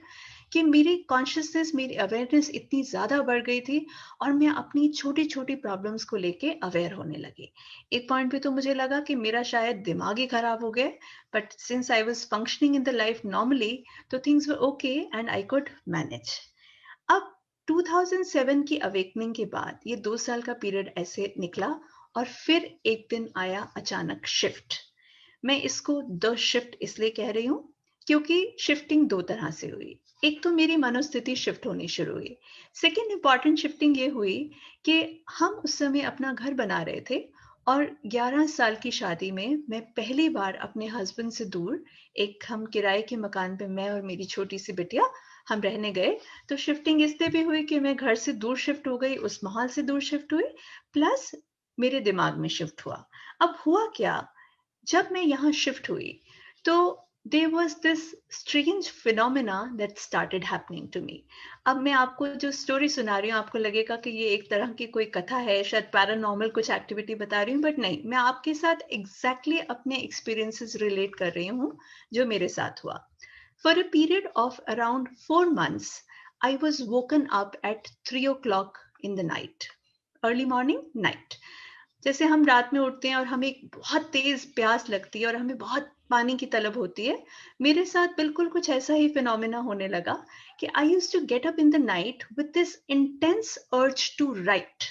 कि मेरी कॉन्शियसनेस, मेरी अवेयरनेस इतनी ज़्यादा बढ़ गई थी और मैं अपनी छोटी छोटी प्रॉब्लम्स को लेके अवेयर होने लगी। एक पॉइंट पे तो मुझे लगा कि मेरा शायद दिमाग ही खराब हो गया, but since I was functioning in the life normally, तो things were okay and I could manage. अब 2007 की अवेकनिंग के बाद ये 2 साल का पीरियड ऐसे निकला और फिर एक दिन आया अचानक शिफ्ट। मैं इसको द शिफ्ट इसलिए कह रही हूँ क्योंकि शिफ्टिंग 2 तरह से हुई। एक तो मेरी मनोस्थिति शिफ्ट होनी शुरू हुई। सेकेंड इंपॉर्टेंट शिफ्टिंग ये हुई कि हम उस समय अपना घर बना रहे थे और 11 साल की शादी में मैं पहली बार अपने हस्बैंड से दूर, एक हम किराए के मकान पे, मैं और मेरी छोटी सी बिटिया, हम रहने गए। तो शिफ्टिंग इसलिए भी हुई कि मैं घर से दूर शिफ्ट हो गई, उस माहौल से दूर शिफ्ट हुई, प्लस मेरे दिमाग में शिफ्ट हुआ। अब हुआ क्या, जब मैं यहाँ शिफ्ट हुई तो there was this strange phenomena that started happening to me. अब मैं आपको जो स्टोरी सुना रही हूँ, आपको लगेगा कि ये एक तरह की कोई कथा है, शायद पैरानॉर्मल कुछ एक्टिविटी बता रही हूँ, बट नहीं, मैं आपके साथ एग्जैक्टली अपने एक्सपीरियंसेस रिलेट कर रही हूँ जो मेरे साथ हुआ। For a period of around 4 months, I was woken up at 3 o'clock in the night. Early morning, night. जैसे हम रात में उठते हैं और हमें एक बहुत तेज प्यास लगती है और हमें बहुत पानी की तलब होती है, मेरे साथ बिल्कुल कुछ ऐसा ही फिनोमेना होने लगा कि I used to get up in the night with this intense urge to write,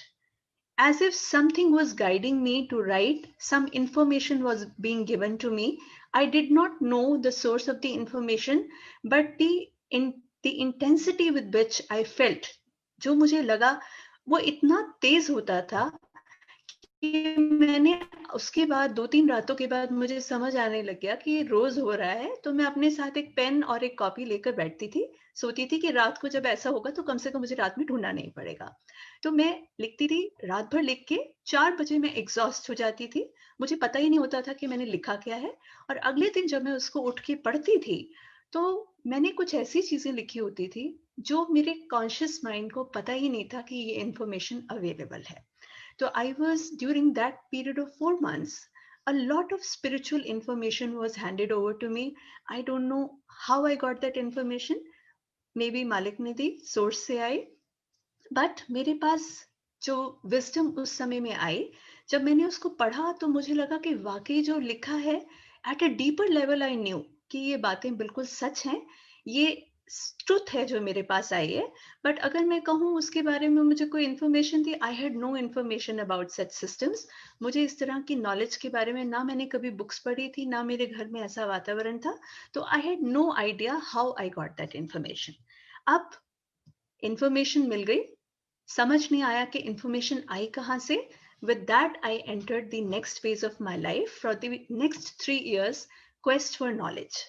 as if something was guiding me to write, some information was being given to me. I did not know the source of the information, but the intensity with which I felt, जो मुझे लगा वो इतना तेज होता था कि मैंने उसके बाद 2-3 रातों के बाद मुझे समझ आने लग गया कि ये रोज हो रहा है। तो मैं अपने साथ एक पेन और एक कॉपी लेकर बैठती थी, सोती थी कि रात को जब ऐसा होगा तो कम से कम मुझे रात में ढूंढना नहीं पड़ेगा। तो मैं लिखती थी, रात भर लिख के 4 बजे मैं एग्जॉस्ट हो जाती थी, मुझे पता ही नहीं होता था कि मैंने लिखा क्या है। और अगले दिन जब मैं उसको उठ के पढ़ती थी तो मैंने कुछ ऐसी चीजें लिखी होती थी जो मेरे कॉन्शियस माइंड को पता ही नहीं था कि ये इंफॉर्मेशन अवेलेबल है। So I was, during that period of 4 months, a lot of spiritual information was handed over to me. I don't know how I got that information. Maybe Malik ने दी, source से आई, but मेरे पास जो wisdom उस समय में आई, जब मैंने उसको पढ़ा तो मुझे लगा कि वाकई जो लिखा है, at a deeper level I knew कि ये बातें बिल्कुल सच हैं, ये ट्रुथ है जो मेरे पास आई है। बट अगर मैं कहूँ उसके बारे में मुझे कोई इन्फॉर्मेशन थी, I had no information about such systems. मुझे इस तरह की नॉलेज के बारे में ना मैंने कभी बुक्स पढ़ी थी, ना मेरे घर में ऐसा वातावरण था, तो I had no idea how I got that information. अब इन्फॉर्मेशन मिल गई, समझ नहीं आया कि इन्फॉर्मेशन आई कहाँ से। With that, I entered the next phase of my life. For the next 3 years, quest for knowledge.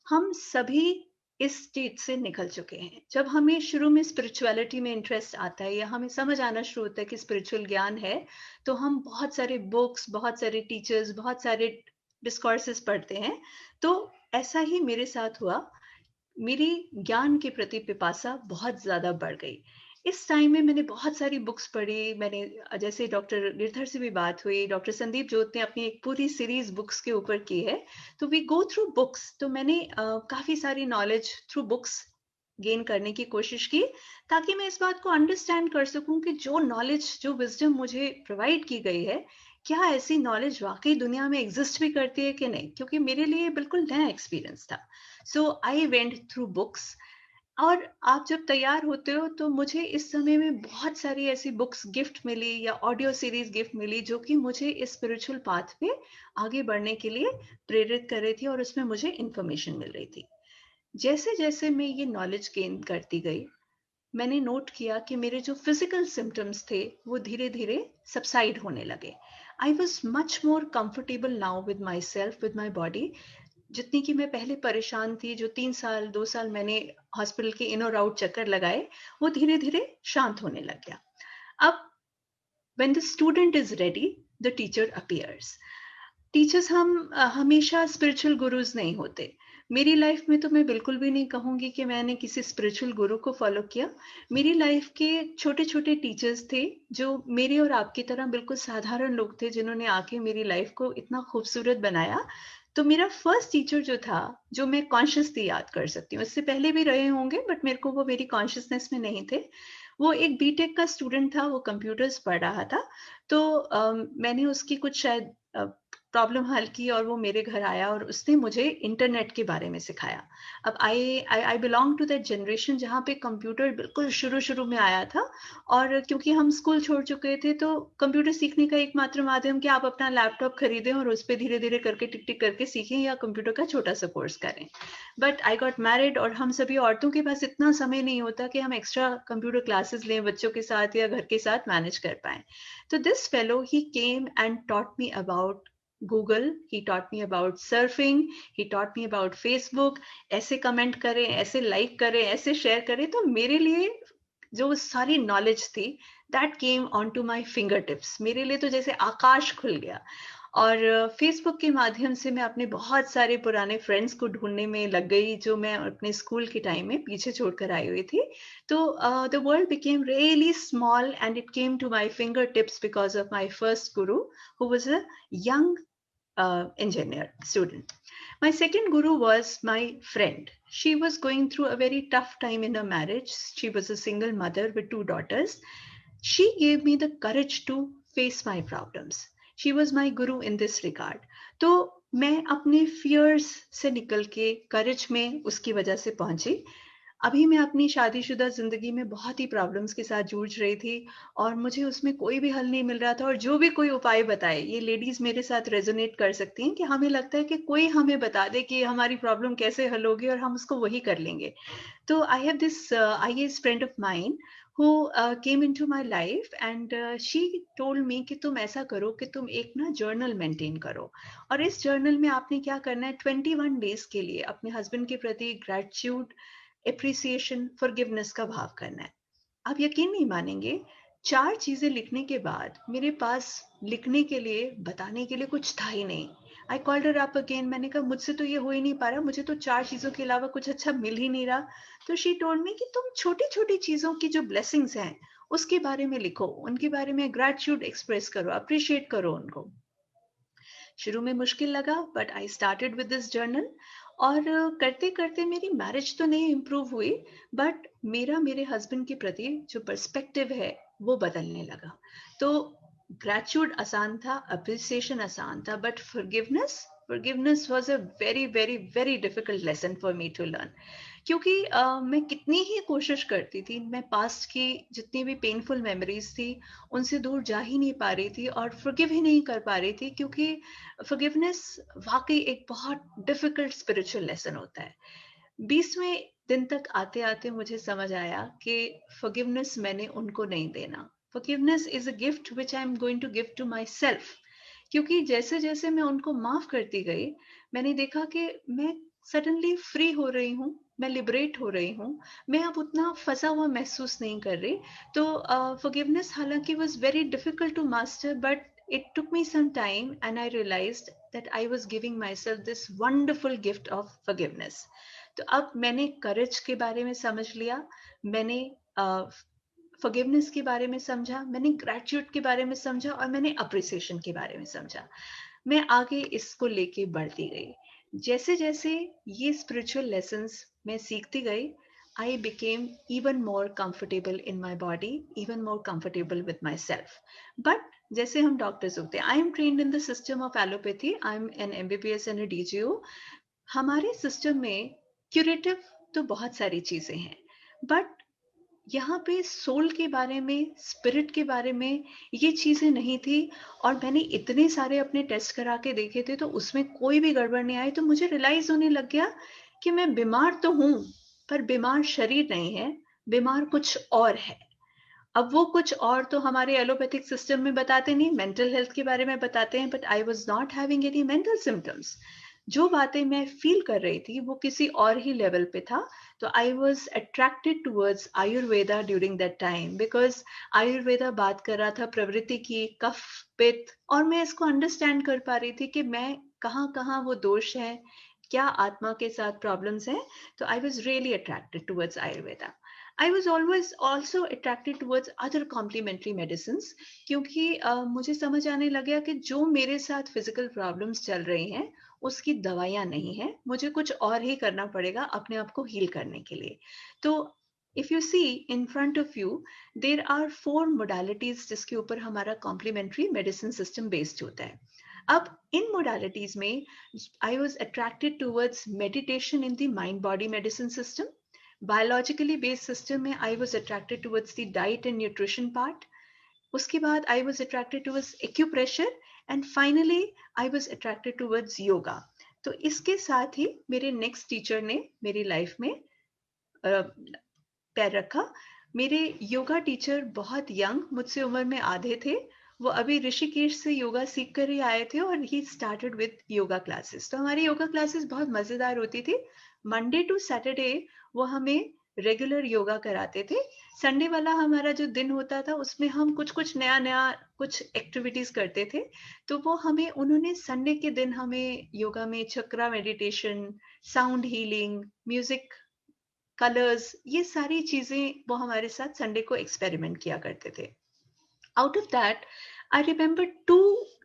हम सभी इस स्टेज से निकल चुके हैं। जब हमें शुरू में स्पिरिचुअलिटी में इंटरेस्ट आता है या हमें समझ आना शुरू होता है कि स्पिरिचुअल ज्ञान है, तो हम बहुत सारे बुक्स, बहुत सारे टीचर्स, बहुत सारे डिस्कोर्सेस पढ़ते हैं। तो ऐसा ही मेरे साथ हुआ, मेरी ज्ञान के प्रति पिपासा बहुत ज्यादा बढ़ गई। इस टाइम में मैंने बहुत सारी बुक्स पढ़ी, मैंने जैसे डॉक्टर गिरधर से भी बात हुई, डॉक्टर संदीप जोत ने अपनी एक पूरी सीरीज बुक्स के ऊपर की है, तो वी गो थ्रू बुक्स। तो मैंने काफी सारी नॉलेज थ्रू बुक्स गेन करने की कोशिश की, ताकि मैं इस बात को अंडरस्टैंड कर सकूं कि जो नॉलेज, जो विजडम मुझे प्रोवाइड की गई है, क्या ऐसी नॉलेज वाकई दुनिया में एग्जिस्ट भी करती है कि नहीं, क्योंकि मेरे लिए बिल्कुल नया एक्सपीरियंस था। सो आई वेंट थ्रू बुक्स। और आप जब तैयार होते हो तो मुझे इस समय में बहुत सारी ऐसी बुक्स गिफ्ट मिली या ऑडियो सीरीज गिफ्ट मिली जो कि मुझे इस स्पिरिचुअल पाथ पे आगे बढ़ने के लिए प्रेरित कर रही थी और उसमें मुझे इंफॉर्मेशन मिल रही थी। जैसे जैसे मैं ये नॉलेज गेन करती गई, मैंने नोट किया कि मेरे जो फिजिकल सिम्टम्स थे वो धीरे धीरे सबसाइड होने लगे। I was much more comfortable now with my self, with my body. जितनी कि मैं पहले परेशान थी, जो 2 साल मैंने हॉस्पिटल के इन और आउट चक्कर लगाए, वो धीरे धीरे शांत होने लग गया। अब when the student is ready, the teacher appears. Teachers हम हमेशा स्पिरिचुअल गुरुज नहीं होते। मेरी लाइफ में तो मैं बिल्कुल भी नहीं कहूँगी कि मैंने किसी स्पिरिचुअल गुरु को फॉलो किया। मेरी लाइफ के छोटे-छोटे टीचर्स थे, जो मेरे और आपकी तरह बिल्कुल साधारण लोग थे, जिन्होंने आके मेरी लाइफ को इतना खूबसूरत बनाया। तो मेरा फर्स्ट टीचर जो था, जो मैं कॉन्शियसली याद कर सकती हूँ, इससे पहले भी रहे होंगे बट मेरे को वो मेरी कॉन्शियसनेस में नहीं थे। वो एक बीटेक का स्टूडेंट था, वो कंप्यूटर्स पढ़ रहा था। तो मैंने उसकी कुछ शायद प्रॉब्लम हल की और वो मेरे घर आया और उसने मुझे इंटरनेट के बारे में सिखाया। अब I belong to that generation जहाँ पे कंप्यूटर बिल्कुल शुरू में आया था, और क्योंकि हम स्कूल छोड़ चुके थे तो कंप्यूटर सीखने का एकमात्र माध्यम कि आप अपना लैपटॉप खरीदें और उस पर धीरे-धीरे करके टिक-टिक करके सीखें या कंप्यूटर का छोटा सा कोर्स करें। बट आई गॉट मैरिड और हम सभी औरतों के पास इतना समय नहीं होता कि हम एक्स्ट्रा कंप्यूटर क्लासेस लें बच्चों के साथ या घर के साथ मैनेज कर पाएं। तो this fellow he came and taught me about Google, he taught me about surfing, he taught me about Facebook, ऐसे कमेंट करें, ऐसे लाइक करें, ऐसे शेयर करें। तो मेरे लिए जो सारी नॉलेज थी that came on to my finger tips, मेरे लिए तो जैसे आकाश खुल गया। और फेसबुक के माध्यम से मैं अपने बहुत सारे पुराने फ्रेंड्स को ढूंढने में लग गई, जो मैं अपने स्कूल के टाइम में पीछे छोड़कर आई हुई थी। तो the world became really small and it came to my finger tips because of my first guru who was a young engineer student. My second guru was my friend. She was going through a very tough time in her marriage. She was a single mother with 2 daughters. She gave me the courage to face my problems. She was my guru in this regard. तो मैं अपने fears से निकल के courage में उसकी वजह से पहुंची। अभी मैं अपनी शादीशुदा जिंदगी में बहुत ही प्रॉब्लम्स के साथ जूझ रही थी और मुझे उसमें कोई भी हल नहीं मिल रहा था, और जो भी कोई उपाय बताए, ये लेडीज मेरे साथ रेजोनेट कर सकती हैं कि हमें लगता है कि कोई हमें बता दे कि हमारी प्रॉब्लम कैसे हल होगी और हम उसको वही कर लेंगे। तो I have this IAS friend of mine who came into my life and she told me कि तुम ऐसा करो कि तुम एक ना जर्नल मेंटेन करो, और इस जर्नल में आपने क्या करना है, 21 डेज के लिए अपने हस्बैंड के प्रति ग्रेटिट्यूड, एप्रिसिएशन, फॉरगिवनेस का भाव करना है। आप यकीन नहीं मानेंगे, 4 चीजें लिखने के बाद मेरे पास लिखने के लिए, बताने के लिए कुछ था ही नहीं। I called her up again, मैंने कहा मुझसे तो ये हो ही नहीं पा रहा, मुझे तो 4 चीजों के अलावा कुछ अच्छा मिल ही नहीं रहा। तो शी टोल्ड मी कि तुम छोटी छोटी चीजों की जो ब्लेसिंग्स हैं उसके बारे में लिखो, उनके बारे में ग्रेटिट्यूड एक्सप्रेस करो, अप्रिशिएट करो उनको। शुरू में मुश्किल लगा but I started with this journal, और करते करते मेरी मैरिज तो नहीं इम्प्रूव हुई बट मेरे हस्बैंड के प्रति जो पर्सपेक्टिव है वो बदलने लगा। तो ग्रेटिट्यूड आसान था, अप्रिसिएशन आसान था, but forgiveness was a very very very difficult lesson for me to learn. क्योंकि मैं कितनी ही कोशिश करती थी, मैं पास्ट की जितनी भी पेनफुल मेमोरीज थी उनसे दूर जा ही नहीं पा रही थी और फॉरगिव ही नहीं कर पा रही थी, क्योंकि फॉरगिवनेस वाकई एक बहुत डिफिकल्ट स्पिरिचुअल लेसन होता है। 20वें दिन तक आते आते मुझे समझ आया कि फॉरगिवनेस मैंने उनको नहीं देना, forgiveness is a gift which I am going to give to myself. क्योंकि जैसे जैसे मैं उनको माफ करती गई, मैंने देखा कि मैं सडनली फ्री हो रही हूँ, मैं लिबरेट हो रही हूँ, मैं अब उतना फंसा हुआ महसूस नहीं कर रही। तो फॉरगिवनेस हालांकि was very difficult to master, but it took me some time and I realized that I was giving myself this wonderful gift of forgiveness. तो अब मैंने courage के बारे में समझ लिया, मैंने forgiveness के बारे में समझा, मैंने gratitude के बारे में समझा और मैंने appreciation के बारे में समझा। मैं आगे इसको लेके बढ़ती गई। जैसे जैसे ये spiritual lessons मैं सीखती गई, I became even more comfortable in my body, even more comfortable with myself. But जैसे हम डॉक्टर्स होते हैं, I am trained in the system of allopathy, I am an MBBS and DGO। हमारे सिस्टम में क्यूरेटिव तो बहुत सारी चीजें हैं, बट यहाँ पे सोल के बारे में, स्पिरिट के बारे में ये चीजें नहीं थी। और मैंने इतने सारे अपने टेस्ट करा के देखे थे तो उसमें कोई भी गड़बड़ नहीं आई। तो मुझे रियलाइज होने लग गया कि मैं बीमार तो हूँ, पर बीमार शरीर नहीं है, बीमार कुछ और है। अब वो कुछ और तो हमारे एलोपैथिक सिस्टम में बताते नहीं, मेंटल हेल्थ के बारे में बताते हैं, but I was not having any mental symptoms. जो बातें मैं फील कर रही थी वो किसी और ही लेवल पे था. तो I was attracted towards Ayurveda during that time, because Ayurveda बात कर रहा था प्रवृत्ति की, कफ, पित्त, और मैं इसको अंडरस्टैंड कर पा रही थी कि मैं कहाँ कहाँ वो दोष है, क्या आत्मा के साथ प्रॉब्लम्स हैं. तो आई was really attracted towards Ayurveda. I was always also attracted towards other complementary medicines, क्योंकि मुझे समझ आने लग गया कि जो मेरे साथ फिजिकल प्रॉब्लम्स चल रही हैं उसकी दवाइयाँ नहीं है, मुझे कुछ और ही करना पड़ेगा अपने आप को हील करने के लिए. तो if you see in front of you, there are 4 modalities जिसके ऊपर हमारा complementary medicine system based होता है. अब इन modalities में I was attracted towards meditation in the mind body medicine system. Biologically based system में I was attracted towards the diet and nutrition part. उसके बाद I was attracted towards acupressure and finally I was attracted towards yoga. तो इसके साथ ही मेरे नेक्स्ट टीचर ने मेरी लाइफ में पैर रखा. मेरे योगा टीचर बहुत यंग, मुझसे उम्र में आधे थे. वो अभी ऋषिकेश से योगा सीख कर ही आए थे और he started with yoga classes. तो हमारी योगा क्लासेस बहुत मजेदार होती थी. मंडे टू सैटरडे वो हमें रेगुलर योगा कराते थे. संडे वाला हमारा जो दिन होता था उसमें हम कुछ नया कुछ एक्टिविटीज करते थे. तो वो हमें उन्होंने संडे के दिन हमें योगा में chakra meditation, sound healing, music, colours, ये सारी चीजें वो हमारे साथ संडे को एक्सपेरिमेंट किया करते थे. Out of that, I remember 2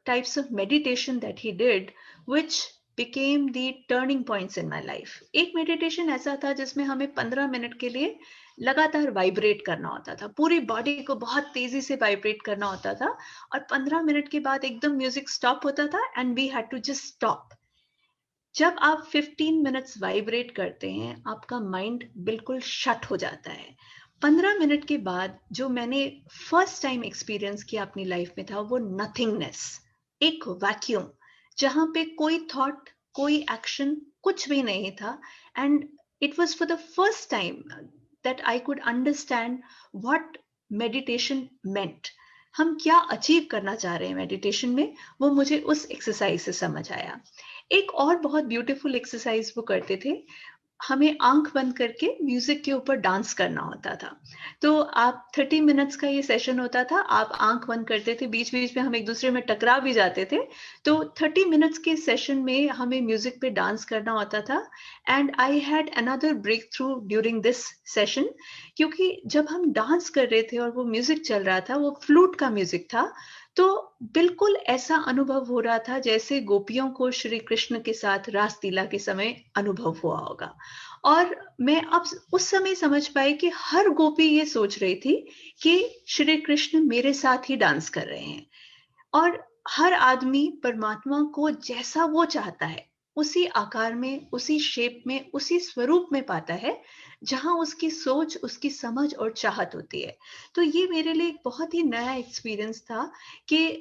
types of meditation that he did, which became the turning points in my life. एक मेडिटेशन ऐसा था जिसमें हमें 15 मिनट के लिए लगातार वाइब्रेट करना होता था, पूरी बॉडी को बहुत तेजी से वाइब्रेट करना होता था, और 15 मिनट के बाद एकदम म्यूजिक स्टॉप होता था and we had to just stop. जब आप 15 मिनट्स वाइब्रेट करते हैं आपका माइंड बिल्कुल शट हो जाता है. 15 मिनट के बाद जो मैंने फर्स्ट टाइम एक्सपीरियंस किया अपनी लाइफ में था वो नथिंगनेस, एक वैक्यूम जहां पे कोई थॉट, कोई एक्शन, कुछ भी नहीं था. And it was for the first time that I could understand what meditation meant. हम क्या अचीव करना चाह रहे हैं मेडिटेशन में, वो मुझे उस एक्सरसाइज से समझ आया. एक और बहुत ब्यूटीफुल एक्सरसाइज वो करते थे, हमें आंख बंद करके म्यूजिक के ऊपर डांस करना होता था. तो आप 30 मिनट्स का ये सेशन होता था, आप आंख बंद करते थे, बीच बीच में हम एक दूसरे में टकरा भी जाते थे. तो 30 मिनट्स के सेशन में हमें म्यूजिक पे डांस करना होता था. And I had another breakthrough during this session, क्योंकि जब हम डांस कर रहे थे और वो म्यूजिक चल रहा था, वो फ्लूट का म्यूजिक था, तो बिल्कुल ऐसा अनुभव हो रहा था जैसे गोपियों को श्री कृष्ण के साथ रासलीला के समय अनुभव हुआ होगा. और मैं अब उस समय समझ पाई कि हर गोपी ये सोच रही थी कि श्री कृष्ण मेरे साथ ही डांस कर रहे हैं. और हर आदमी परमात्मा को जैसा वो चाहता है उसी आकार में, उसी शेप में, उसी स्वरूप में पाता है जहां उसकी सोच, उसकी समझ और चाहत होती है. तो ये मेरे लिए एक बहुत ही नया एक्सपीरियंस था कि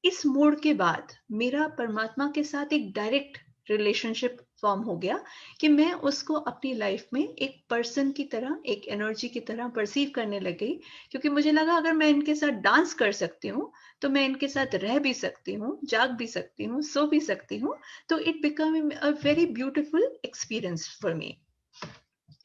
इस मोड़ के बाद मेरा परमात्मा के साथ एक डायरेक्ट रिलेशनशिप फॉर्म हो गया कि मैं उसको अपनी लाइफ में एक पर्सन की तरह, एक एनर्जी की तरह परसीव करने लग गई. क्योंकि मुझे लगा अगर मैं इनके साथ डांस कर सकती हूँ तो मैं इनके साथ रह भी सकती हूँ, जाग भी सकती हूँ, सो भी सकती हूँ. तो it become a very beautiful experience for me.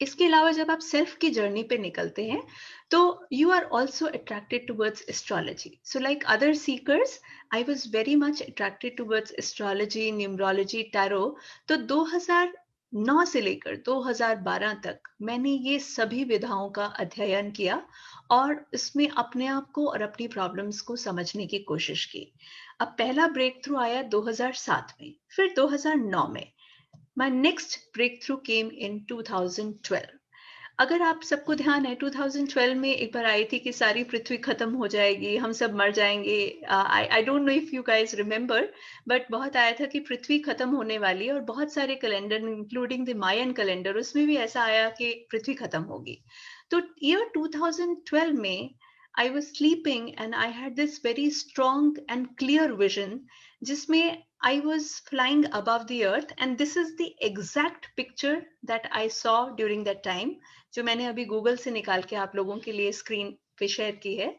इसके अलावा जब आप सेल्फ की जर्नी पे निकलते हैं तो you are also attracted towards astrology. So like other seekers I was very much attracted towards astrology, numerology, tarot. तो 2009 से लेकर 2012 तक मैंने ये सभी विधाओं का अध्ययन किया और इसमें अपने आप को और अपनी प्रॉब्लम्स को समझने की कोशिश की. अब पहला ब्रेक थ्रू आया 2007 में, फिर 2009 में. My next breakthrough came in 2012. अगर आप सबको ध्यान है 2012 में एक बार आई थी कि सारी पृथ्वी खत्म हो जाएगी, हम सब मर जाएंगे. I don't know if you guys remember, but बहुत आया था कि पृथ्वी खत्म होने वाली है और बहुत सारे calendar including the Mayan calendar उसमें भी ऐसा आया कि पृथ्वी खत्म होगी. तो ईयर 2012 में I was sleeping and I had this very strong and clear vision जिसमें I was flying above the earth and this is the exact picture that I saw during that time, जो मैंने अभी गूगल से निकाल के आप लोगों के लिए स्क्रीन पे शेयर की है.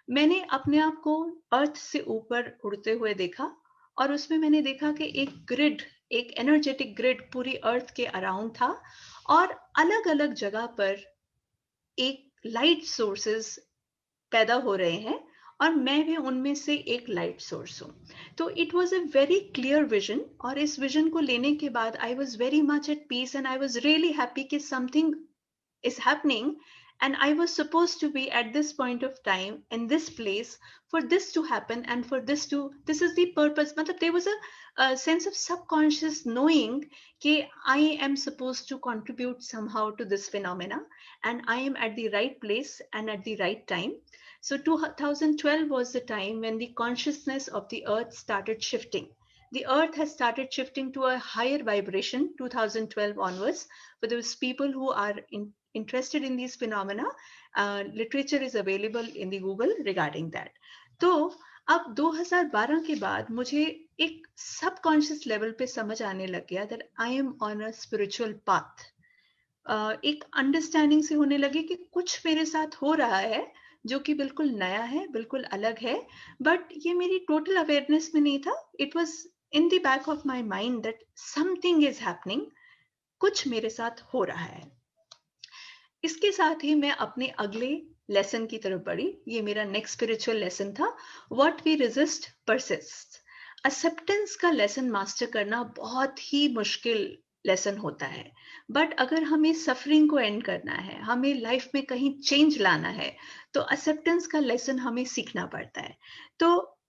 मैंने अपने आप को अर्थ से ऊपर उड़ते हुए देखा और उसमें मैंने देखा कि एक ग्रिड, एक एनर्जेटिक ग्रिड पूरी अर्थ के अराउंड था और अलग अलग जगह पर एक लाइट सोर्सेस पैदा हो रहे हैं और मैं भी उनमें से एक लाइट सोर्स हूँ. तो it was a very clear vision और इस विजन को लेने के बाद I was very much at peace and I was really happy कि something is happening and I was supposed to be at this point of time in this place for this to happen and for this is the purpose. Matlab, there was a sense of subconscious knowing that I am supposed to contribute somehow to this phenomena and I am at the right place and at the right time. So 2012 was the time when the consciousness of the earth started shifting. The earth has started shifting to a higher vibration 2012 onwards. For those people who are interested in these phenomena, literature is available in the Google regarding that. तो अब 2012 के बाद मुझे एक सबकॉन्शियस लेवल पे समझ आने लग गया that I am on a spiritual path. एक अंडरस्टैंडिंग से होने लगी कि कुछ मेरे साथ हो रहा है जो कि बिल्कुल नया है, बिल्कुल अलग है, बट ये मेरी टोटल अवेयरनेस में नहीं था. It was in the back of my mind that something is happening, कुछ मेरे साथ हो रहा है. इसके साथ ही मैं अपने अगले लेसन की तरफ बढ़ी. ये मेरा नेक्स्ट स्पिरिचुअल लेसन था, what we resist persist. Acceptance का लेसन मास्टर करना बहुत ही मुश्किल लेसन होता है, बट अगर हमें सफरिंग को एंड करना है, हमें लाइफ में कहीं चेंज लाना है, तो एक्सेप्टेंस का लेसन हमें सीखना पड़ता है. तो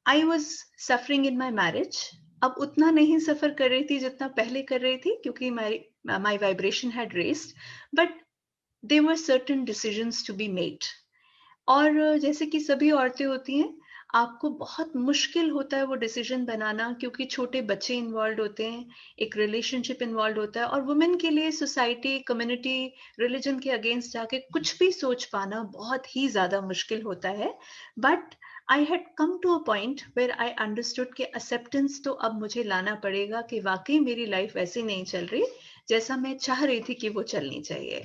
I was suffering in my marriage. अब उतना नहीं सफर कर रही थी जितना पहले कर रही थी क्योंकि my vibration had raised, but there were certain decisions to be made. और जैसे कि सभी औरतें होती हैं, आपको बहुत मुश्किल होता है वो डिसीजन बनाना क्योंकि छोटे बच्चे इन्वॉल्व होते हैं, एक रिलेशनशिप इन्वॉल्व होता है और वुमेन के लिए सोसाइटी, कम्युनिटी, रिलीजन के अगेंस्ट जाके कुछ भी सोच पाना बहुत ही ज्यादा मुश्किल होता है. But I had come to a point where I understood कि एक्सेप्टेंस तो अब मुझे लाना पड़ेगा कि वाकई मेरी लाइफ ऐसी नहीं चल रही जैसा मैं चाह रही थी कि वो चलनी चाहिए.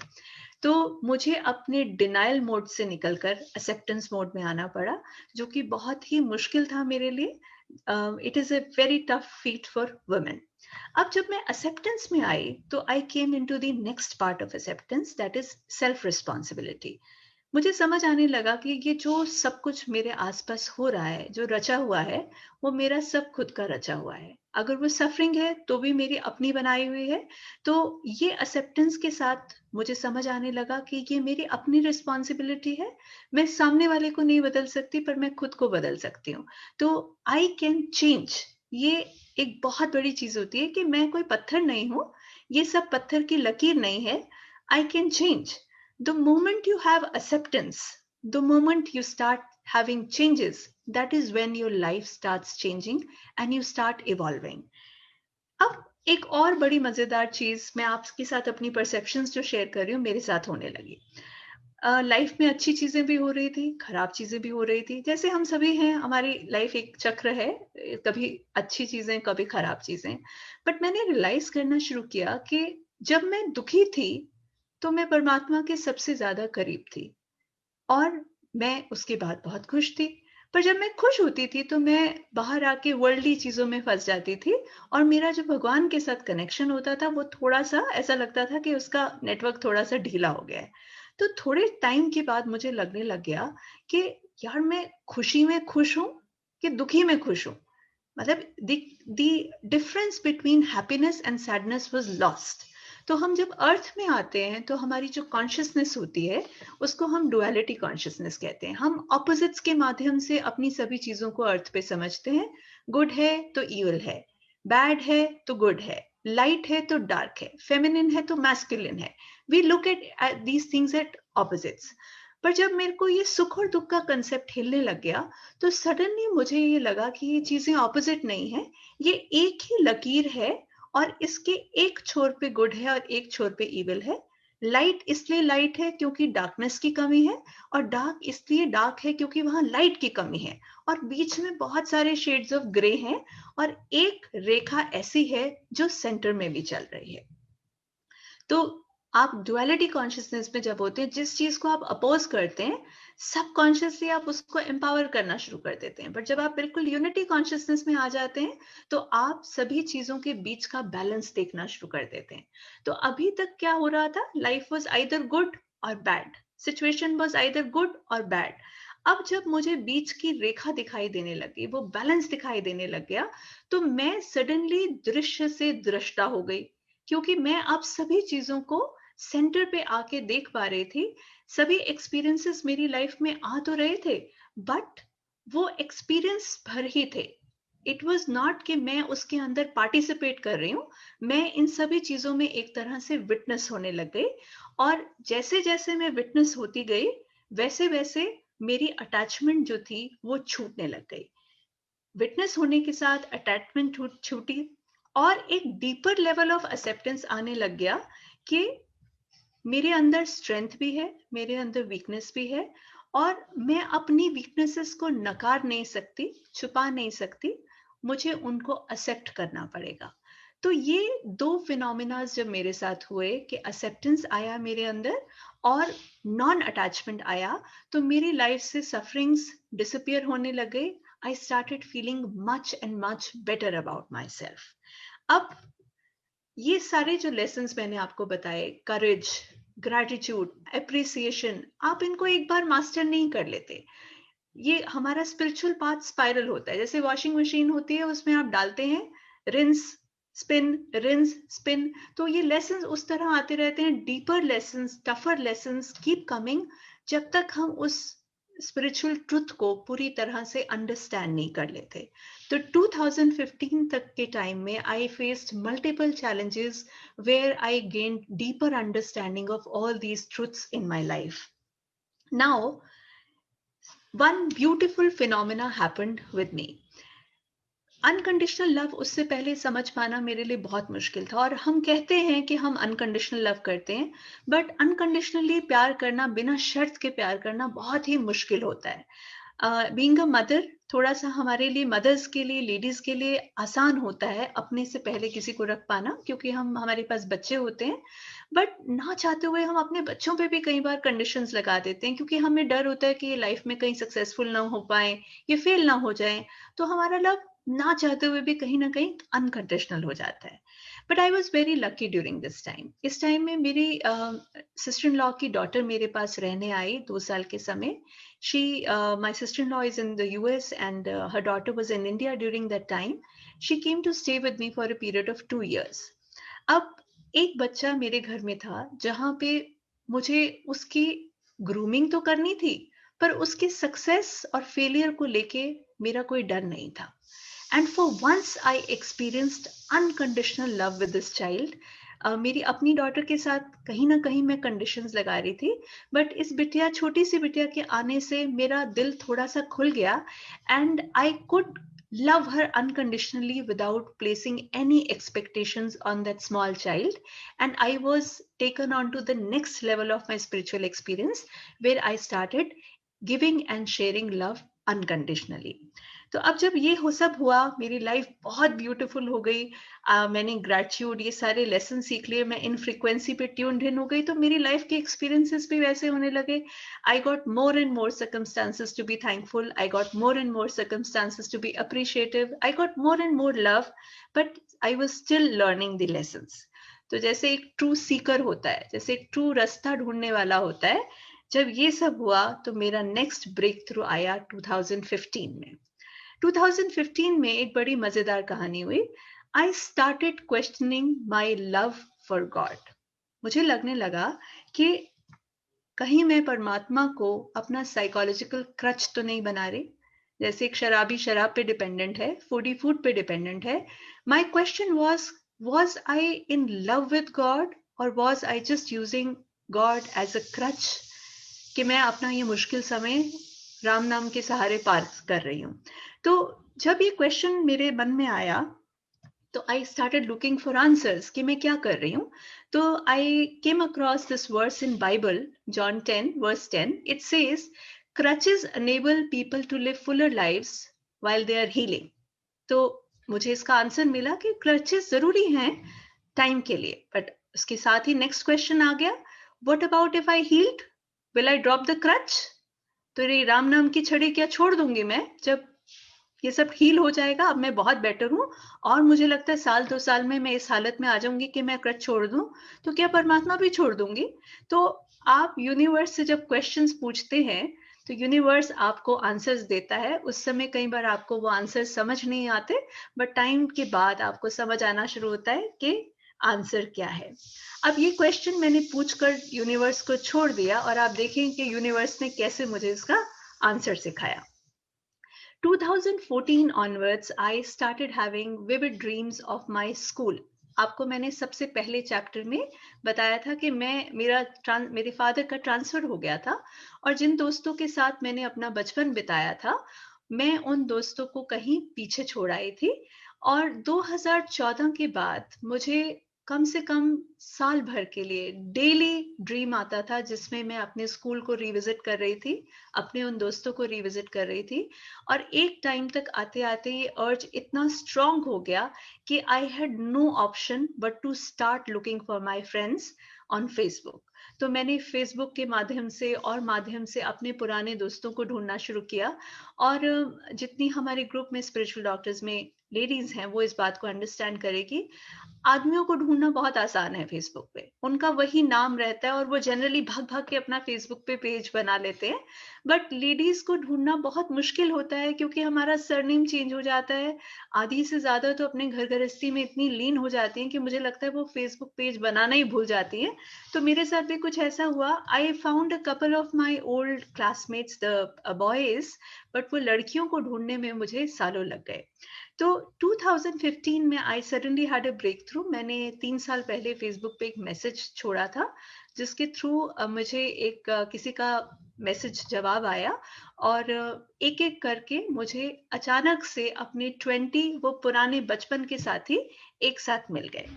तो मुझे अपने डिनायल मोड से निकलकर एक्सेप्टेंस मोड में आना पड़ा, जो कि बहुत ही मुश्किल था मेरे लिए. It is a very tough feat for women. अब जब मैं एक्सेप्टेंस में आई तो I came into the next part of acceptance, that is self responsibility. मुझे समझ आने लगा कि ये जो सब कुछ मेरे आसपास हो रहा है, जो रचा हुआ है, वो मेरा सब खुद का रचा हुआ है. अगर वो सफरिंग है तो भी मेरी अपनी बनाई हुई है. तो ये एक्सेप्टेंस के साथ मुझे समझ आने लगा कि ये मेरी अपनी रिस्पॉन्सिबिलिटी है. मैं सामने वाले को नहीं बदल सकती पर मैं खुद को बदल सकती हूँ. तो आई कैन चेंज. ये एक बहुत बड़ी चीज होती है कि मैं कोई पत्थर नहीं हूँ, ये सब पत्थर की लकीर नहीं है. I can change. The moment you have acceptance, the moment you start having changes, that is when your life starts changing and you start evolving. अब एक और बड़ी मजेदार चीज मैं आपके साथ अपनी परसेप्शंस जो शेयर कर रही हूँ मेरे साथ होने लगी. लाइफ में अच्छी चीजें भी हो रही थी, खराब चीजें भी हो रही थी. जैसे हम सभी हैं, हमारी लाइफ एक चक्र है, कभी अच्छी चीजें कभी खराब चीजें. बट मैंने रियलाइज करना शुरू किया कि जब मैं दुखी थी तो मैं परमात्मा के सबसे ज्यादा करीब थी और मैं उसके बाद बहुत खुश थी. पर जब मैं खुश होती थी तो मैं बाहर आके वर्ल्डली चीजों में फंस जाती थी और मेरा जो भगवान के साथ कनेक्शन होता था वो थोड़ा सा ऐसा लगता था कि उसका नेटवर्क थोड़ा सा ढीला हो गया है. तो थोड़े टाइम के बाद मुझे लगने लग गया कि यार मैं खुशी में खुश हूं कि दुखी में खुश हूं. मतलब the difference between happiness and sadness was lost. तो हम जब अर्थ में आते हैं तो हमारी जो कॉन्शियसनेस होती है उसको हम डुअलिटी कॉन्शियसनेस कहते हैं. हम ऑपोजिट्स के माध्यम से अपनी सभी चीजों को अर्थ पे समझते हैं. गुड है तो इविल है, बैड है तो गुड है, लाइट है तो डार्क है, फेमिनिन है तो मैस्कुलिन है. We look at these things at opposites. पर जब मेरे को ये सुख और दुख का कंसेप्ट हिलने लग गया तो सडनली मुझे ये लगा कि ये चीजें ऑपोजिट नहीं है, ये एक ही लकीर है और इसके एक छोर पे गुड है और एक छोर पे इविल है. लाइट इसलिए लाइट है क्योंकि डार्कनेस की कमी है और डार्क इसलिए डार्क है क्योंकि वहां लाइट की कमी है और बीच में बहुत सारे शेड्स ऑफ ग्रे हैं और एक रेखा ऐसी है जो सेंटर में भी चल रही है. तो आप डुअलिटी कॉन्शियसनेस में जब होते हैं, जिस चीज को आप अपोज करते हैं सबकॉन्शियसली आप उसको एम्पावर करना शुरू कर देते हैं। बट जब आप बिल्कुल यूनिटी कॉन्शियसनेस में आ जाते हैं तो आप सभी चीजों के बीच का बैलेंस देखना शुरू कर देते हैं। तो अभी तक क्या हो रहा था, लाइफ वॉज आइदर गुड और bad, situation was either good और बैड। अब जब मुझे बीच की रेखा दिखाई देने लगी, वो बैलेंस दिखाई देने लग गया, तो मैं सडनली दृश्य से दृष्टा हो गई, क्योंकि मैं अब सभी चीजों को सेंटर पे आके देख पा रही थी। सभी एक्सपीरियंसेस मेरी लाइफ में आ तो रहे थे, बट वो एक्सपीरियंस भर ही थे। इट वॉज नॉट कि मैं उसके अंदर पार्टिसिपेट कर रही हूँ, मैं इन सभी चीजों में एक तरह से विटनेस होने लग गई। और जैसे जैसे मैं विटनेस होती गई, वैसे वैसे मेरी अटैचमेंट जो थी वो छूटने लग गई। विटनेस होने के साथ अटैचमेंट छूटी और एक डीपर लेवल ऑफ एक्सेप्टेंस आने लग गया कि मेरे अंदर स्ट्रेंथ भी है, मेरे अंदर वीकनेस भी है, और मैं अपनी वीकनेसेस को नकार नहीं सकती, छुपा नहीं सकती, मुझे उनको एक्सेप्ट करना पड़ेगा। तो ये दो फिनोमिना जब मेरे साथ हुए कि एक्सेप्टेंस आया मेरे अंदर और नॉन अटैचमेंट आया, तो मेरी लाइफ से सफरिंग्स डिसअपियर होने लग गई। I started feeling much and much better about my self. अब ये सारे जो लेसन्स मैंने आपको बताए, करेज, ग्रैटिट्यूड, एप्रिसिएशन, आप इनको एक बार मास्टर नहीं कर लेते। ये हमारा स्पिरिचुअल पाथ स्पाइरल होता है, जैसे वॉशिंग मशीन होती है, उसमें आप डालते हैं, रिंस रिंस स्पिन, तो ये लेसन्स उस तरह आते रहते हैं। Deeper lessons, tougher lessons keep coming, जब तक हम उस स्पिरिचुअल ट्रुथ को पूरी तरह से अंडरस्टैंड नहीं कर लेते। तो 2015 तक के टाइम में I faced multiple challenges where I gain deeper understanding of all these truths in my life. Now one beautiful phenomena happened with me. Unconditional love उससे पहले समझ पाना मेरे लिए बहुत मुश्किल था, और हम कहते हैं कि हम अनकंडीशनल लव करते हैं, बट अनकंडीशनली प्यार करना, बिना शर्त के प्यार करना बहुत ही मुश्किल होता है। बीइंग अ मदर, थोड़ा सा हमारे लिए, मदर्स के लिए, लेडीज के लिए आसान होता है अपने से पहले किसी को रख पाना, क्योंकि हमारे पास बच्चे होते हैं। बट ना चाहते हुए हम अपने बच्चों पे भी कई बार कंडीशंस लगा देते हैं, क्योंकि हमें डर होता है कि ये लाइफ में कहीं सक्सेसफुल ना हो पाए, ये फेल ना हो जाए, तो हमारा लव ना चाहते हुए भी कहीं ना कहीं अनकंडीशनल हो जाता है। But I was very lucky during this time. इस टाइम में मेरी सिस्टर इन लॉ की डॉटर मेरे पास रहने आई 2 साल के समय। My sister-in-law is in the US and her daughter was in India during that time. She came to stay with me for a period of 2 years. अब एक बच्चा मेरे घर में था जहाँ पे मुझे उसकी ग्रूमिंग तो करनी थी, पर उसकी सक्सेस और फेलियर को लेके मेरा कोई डर नहीं था। And for once I experienced unconditional love with this child. मेरी अपनी डॉटर के साथ कहीं ना कहीं मैं कंडीशंस लगा रही थी, बट इस बिटिया, छोटी सी बिटिया के आने से मेरा दिल थोड़ा सा खुल गया, and I could love her unconditionally without placing any expectations on that small child. And I was taken on to the next level of my spiritual experience, where I started giving and sharing love unconditionally. तो अब जब ये सब हुआ, मेरी लाइफ बहुत ब्यूटीफुल हो गई। मैंने ग्रैटिट्यूड, ये सारे लेसन सीख लिए, मैं इन फ्रीक्वेंसी पे ट्यून्ड इन हो गई, तो मेरी लाइफ के एक्सपीरियंसेस भी वैसे होने लगे। I got more and more circumstances to be thankful, I got more and more circumstances to be appreciative, I got more and more love, but I was still learning the lessons. तो जैसे एक ट्रू सीकर होता है, जैसे एक ट्रू रास्ता ढूंढने वाला होता है, जब ये सब हुआ तो मेरा नेक्स्ट ब्रेक थ्रू आया 2015 में। 2015 में एक बड़ी मजेदार कहानी हुई। I started questioning my love for God. मुझे लगने लगा कि कहीं मैं परमात्मा को अपना साइकोलॉजिकल क्रच तो नहीं बना रही, जैसे एक शराबी शराब पे डिपेंडेंट है, फूडी फूड पे डिपेंडेंट है। My question was I in love with God or was I just using God as a crutch, कि मैं अपना ये मुश्किल समय राम नाम के सहारे पार कर रही हूँ। तो जब ये क्वेश्चन मेरे मन में आया तो I started looking for answers कि मैं क्या कर रही हूँ। तो I came across this verse in Bible, John 10 verse 10. It says, crutches enable people to live fuller lives while they are healing. तो मुझे इसका आंसर मिला कि क्रचेस जरूरी हैं टाइम के लिए, बट उसके साथ ही नेक्स्ट क्वेश्चन आ गया, what about if I healed, will I drop the crutch? तो ये राम नाम की छड़ी क्या छोड़ दूंगी मैं? जब ये सब हील हो जाएगा, अब मैं बहुत बेटर हूँ और मुझे लगता है 1-2 साल में मैं इस हालत में आ जाऊंगी कि मैं कृत छोड़ दूं, तो क्या परमात्मा भी छोड़ दूंगी? तो आप यूनिवर्स से जब क्वेश्चंस पूछते हैं तो यूनिवर्स आपको आंसर्स देता है। उस समय कई बार आपको वो आंसर्स समझ नहीं आते, बट टाइम के बाद आपको समझ आना शुरू होता है कि आंसर क्या है। अब ये क्वेश्चन मैंने पूछकर यूनिवर्स को छोड़ दिया और आप देखें कि यूनिवर्स ने कैसे मुझे इसका आंसर सिखाया। 2014 onwards, I started having vivid dreams of my school. आपको मैंने सबसे पहले चैप्टर में बताया था कि मेरे फादर का ट्रांसफर हो गया था और जिन दोस्तों के साथ मैंने अपना बचपन बिताया था, मैं उन दोस्तों को कहीं पीछे छोड़ आई थी। और 2014 के बाद मुझे कम से कम साल भर के लिए डेली ड्रीम आता था, जिसमें मैं अपने स्कूल को रिविजिट कर रही थी, अपने उन दोस्तों को रिविजिट कर रही थी। और एक टाइम तक आते आते ये अर्ज इतना स्ट्रांग हो गया कि I had no option but to start looking for my friends on Facebook. तो मैंने फेसबुक के माध्यम से अपने पुराने दोस्तों को ढूंढना शुरू किया। और जितनी हमारे ग्रुप में स्पिरिचुअल डॉक्टर्स में लेडीज हैं, वो इस बात को अंडरस्टैंड करेगी। आदमियों को ढूंढना बहुत आसान है फेसबुक पे, उनका वही नाम रहता है और वो जनरली भाग भाग के अपना फेसबुक पे पेज बना लेते हैं। बट लेडीज को ढूंढना बहुत मुश्किल होता है, क्योंकि हमारा सरनेम चेंज हो जाता है। आधी से ज्यादा तो अपने घर गृहस्थी में इतनी लीन हो जाती हैं कि मुझे लगता है वो फेसबुक पेज बनाना ही भूल जाती हैं। तो मेरे साथ भी कुछ ऐसा हुआ। I found a couple of my old classmates the boys, but वो लड़कियों को ढूंढने में मुझे सालों लग गए। तो 2015 में I suddenly had a breakthrough. मैंने 3 साल पहले फेसबुक पे एक मैसेज छोड़ा था, जिसके थ्रू मुझे किसी का मैसेज जवाब आया और एक एक करके मुझे अचानक से अपने 20 वो पुराने बचपन के साथी एक साथ मिल गए।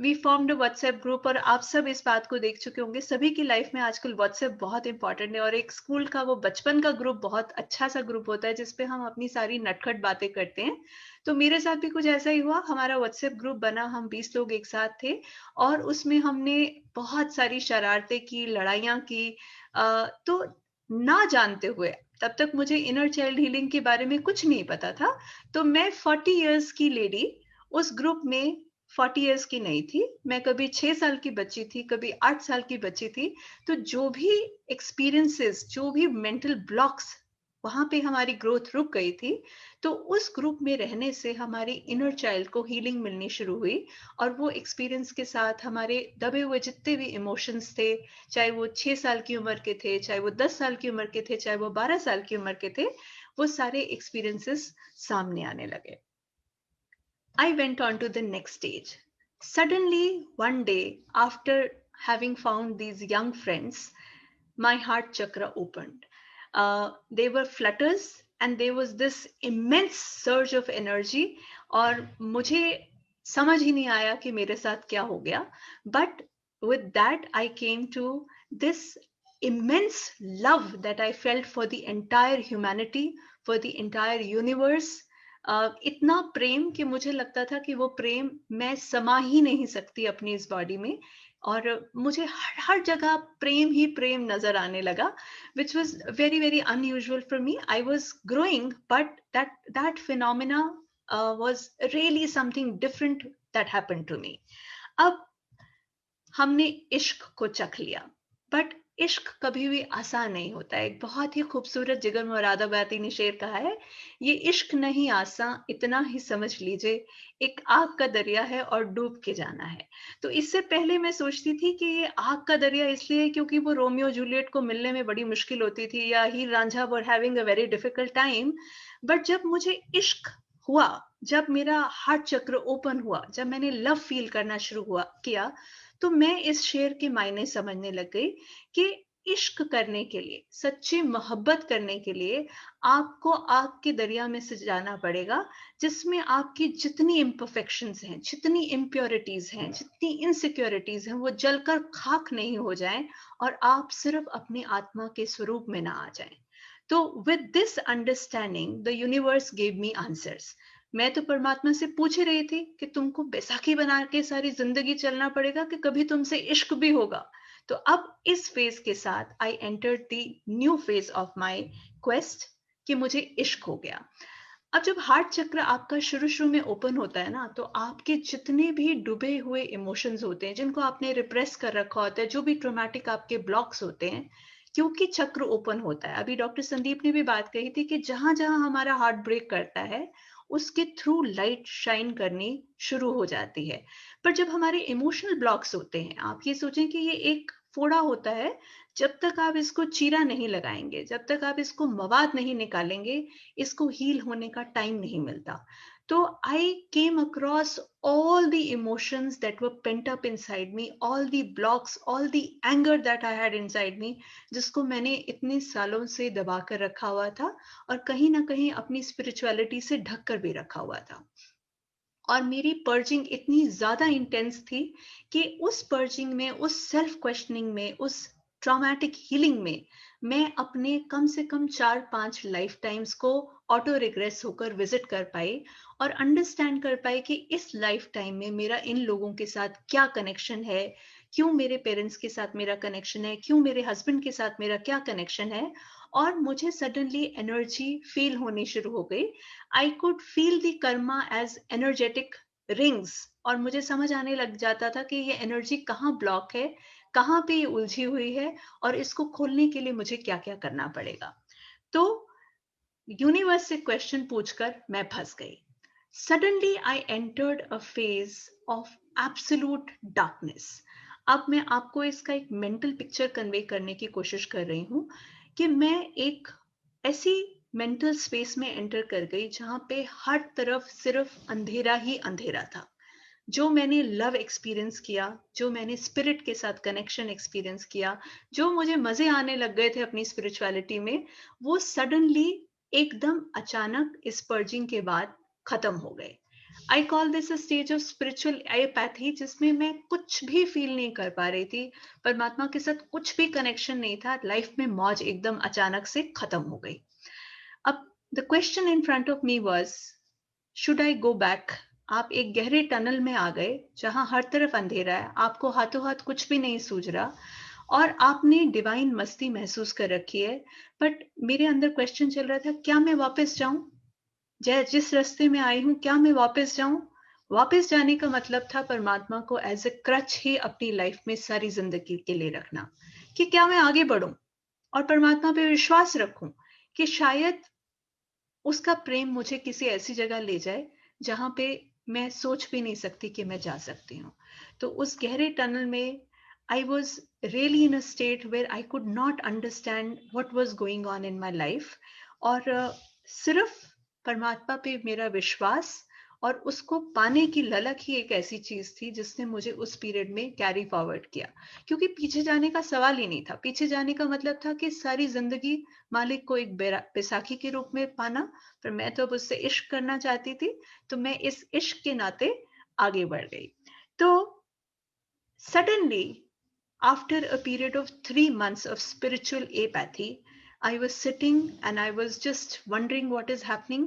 We formed a WhatsApp group, और आप सब इस बात को देख चुके होंगे, सभी की लाइफ में आजकल व्हाट्सएप बहुत इंपॉर्टेंट है। और एक स्कूल का वो बचपन का ग्रुप बहुत अच्छा सा ग्रुप होता है, जिसपे हम अपनी सारी नटखट बातें करते हैं। तो मेरे साथ भी कुछ ऐसा ही हुआ। हमारा व्हाट्सएप ग्रुप बना, हम 20 लोग एक साथ थे और उसमें हमने बहुत सारी शरारतें की, लड़ाइयाँ की। तो ना जानते हुए, तब तक मुझे इनर चाइल्ड हीलिंग के बारे में कुछ नहीं पता था। तो मैं 40 इयर्स की लेडी उस ग्रुप में 40 इयर्स की नहीं थी। मैं कभी 6 साल की बच्ची थी, कभी 8 साल की बच्ची थी। तो जो भी एक्सपीरियंसेस, जो भी मेंटल ब्लॉक्स, वहां पे हमारी ग्रोथ रुक गई थी। तो उस ग्रुप में रहने से हमारी इनर चाइल्ड को हीलिंग मिलनी शुरू हुई। और वो एक्सपीरियंस के साथ हमारे दबे हुए जितने भी इमोशंस थे, चाहे वो 6 साल की उम्र के थे, चाहे वो 10 साल की उम्र के थे, चाहे वो 12 साल की उम्र के थे, वो सारे एक्सपीरियंसेस सामने आने लगे। I went on to the next stage. Suddenly, one day, after having found these young friends, my heart chakra opened. They were flutters and there was this immense surge of energy, और मुझे समझ ही नहीं आया कि मेरे साथ क्या हो गया। But with that, I came to this immense love that I felt for the entire humanity, for the entire universe. इतना प्रेम कि मुझे लगता था कि वो प्रेम मैं समा ही नहीं सकती अपनी इस बॉडी में। और मुझे हर जगह प्रेम ही प्रेम नजर आने लगा, which was very very unusual for me. I was growing, but that phenomena was really something different that happened to me. अब हमने इश्क को चख लिया, बट इश्क कभी भी आसान नहीं होता है। एक बहुत ही खूबसूरत जिगर मुरादाबादी ने शेर कहा है, ये इश्क नहीं आसान, इतना ही समझ लीजिए, एक आग का दरिया है और डूब के जाना है। तो इससे पहले मैं सोचती थी कि ये आग का दरिया इसलिए क्योंकि वो रोमियो जूलियट को मिलने में बड़ी मुश्किल होती थी, या Heer Ranjha were having a very difficult time. But जब मुझे इश्क हुआ, जब मेरा हार्ट चक्र ओपन हुआ, जब मैंने लव फील करना शुरू किया, तो मैं इस शेर के मायने समझने लग गई कि इश्क करने के लिए, सच्ची मोहब्बत करने के लिए आपको आग के दरिया में से जाना पड़ेगा, जिसमें आपकी जितनी इम्परफेक्शंस हैं, जितनी इम्प्योरिटीज हैं, जितनी इनसिक्योरिटीज हैं, वो जलकर खाक नहीं हो जाएं और आप सिर्फ अपनी आत्मा के स्वरूप में ना आ जाएं। तो with this understanding the universe gave me answers. मैं तो परमात्मा से पूछ रही थी कि तुमको बैसाखी बना के सारी जिंदगी चलना पड़ेगा कि कभी तुमसे इश्क भी होगा। तो अब इस फेज के साथ I entered the new phase of my quest कि मुझे इश्क हो गया। अब जब हार्ट चक्र आपका शुरू में ओपन होता है ना, तो आपके जितने भी डूबे हुए इमोशंस होते हैं, जिनको आपने रिप्रेस कर रखा होता है, जो भी ट्रोमैटिक आपके ब्लॉक्स होते हैं, क्योंकि चक्र ओपन होता है। अभी डॉक्टर संदीप ने भी बात कही थी कि जहां जहां हमारा हार्ट ब्रेक करता है उसके थ्रू लाइट शाइन करनी शुरू हो जाती है। पर जब हमारे इमोशनल ब्लॉक्स होते हैं, आप ये सोचें कि ये एक फोड़ा होता है, जब तक आप इसको चीरा नहीं लगाएंगे, जब तक आप इसको मवाद नहीं निकालेंगे, इसको हील होने का टाइम नहीं मिलता। तो I came across all the emotions that were pent up inside me, all the blocks, all the anger that I had inside me, जिसको मैंने इतने सालों से दबा कर रखा हुआ था और कहीं ना कहीं अपनी स्पिरिचुअलिटी से ढक कर भी रखा हुआ था। और मेरी पर्जिंग इतनी ज्यादा इंटेंस थी कि उस पर्जिंग में, उस सेल्फ क्वेश्चनिंग में, उस ट्रॉमेटिक हीलिंग में मैं अपने कम से कम 4-5 लाइफ टाइम्स को ऑटो रिग्रेस होकर विजिट कर पाई और अंडरस्टैंड कर पाई कि इस लाइफ टाइम में मेरा इन लोगों के साथ क्या कनेक्शन है, क्यों मेरे पेरेंट्स के साथ मेरा कनेक्शन है, क्यों मेरे हस्बैंड के साथ मेरा क्या कनेक्शन है। और मुझे सडनली एनर्जी फील होनी शुरू हो गई। I could feel the karma as energetic rings, और मुझे समझ आने लग जाता था कि ये एनर्जी कहाँ ब्लॉक है, कहाँ पे ये उलझी हुई है और इसको खोलने के लिए मुझे क्या क्या करना पड़ेगा। तो यूनिवर्स से क्वेश्चन पूछकर मैं फंस गई। Suddenly I entered a phase of absolute darkness. अब मैं आपको इसका एक मेंटल पिक्चर कन्वे करने की कोशिश कर रही हूँ कि मैं एक ऐसी मेंटल स्पेस में एंटर कर गई जहां पे हर तरफ सिर्फ अंधेरा ही अंधेरा था। जो मैंने लव एक्सपीरियंस किया, जो मैंने स्पिरिट के साथ कनेक्शन एक्सपीरियंस किया, जो मुझे मजे आने लग गए थे अपनी स्पिरिचुअलिटी में, वो सडनली एकदम अचानक इस पर्जिंग के बाद खत्म हो गए। I call this a stage of spiritual apathy, जिसमें मैं कुछ भी फील नहीं कर पा रही थी, परमात्मा के साथ कुछ भी कनेक्शन नहीं था, लाइफ में मौज एकदम अचानक से खत्म हो गई। अब the question in front of me was, should I go back? आप एक गहरे टनल में आ गए जहां हर तरफ अंधेरा है, आपको हाथों हाथ कुछ भी नहीं सूझ रहा और आपने डिवाइन मस्ती महसूस कर रखी है। बट मेरे अंदर क्वेश्चन चल रहा था, क्या मैं वापस जाऊं? जिस रास्ते में आई हूं, क्या मैं वापस जाऊं? वापस जाने का मतलब था परमात्मा को एज ए क्रच ही अपनी लाइफ में सारी जिंदगी के लिए रखना, कि क्या मैं आगे बढ़ूं और परमात्मा पे विश्वास रखूं कि शायद उसका प्रेम मुझे किसी ऐसी जगह ले जाए जहां पे मैं सोच भी नहीं सकती कि मैं जा सकती हूँ। तो उस गहरे टनल में I was really in a state where I could not understand what was going on in my life. और सिर्फ परमात्मा पे मेरा विश्वास और उसको पाने की ललक ही एक ऐसी चीज थी जिसने मुझे उस पीरियड में कैरी फॉरवर्ड किया, क्योंकि पीछे जाने का सवाल ही नहीं था। पीछे जाने का मतलब था कि सारी जिंदगी मालिक को एक बैसाखी के रूप में पाना, पर मैं तो अब उससे इश्क करना चाहती थी, तो मैं इस इश्क के नाते आगे बढ़ गई। तो suddenly, after a period of 3 months of spiritual apathy, I was sitting and I was just wondering what is happening.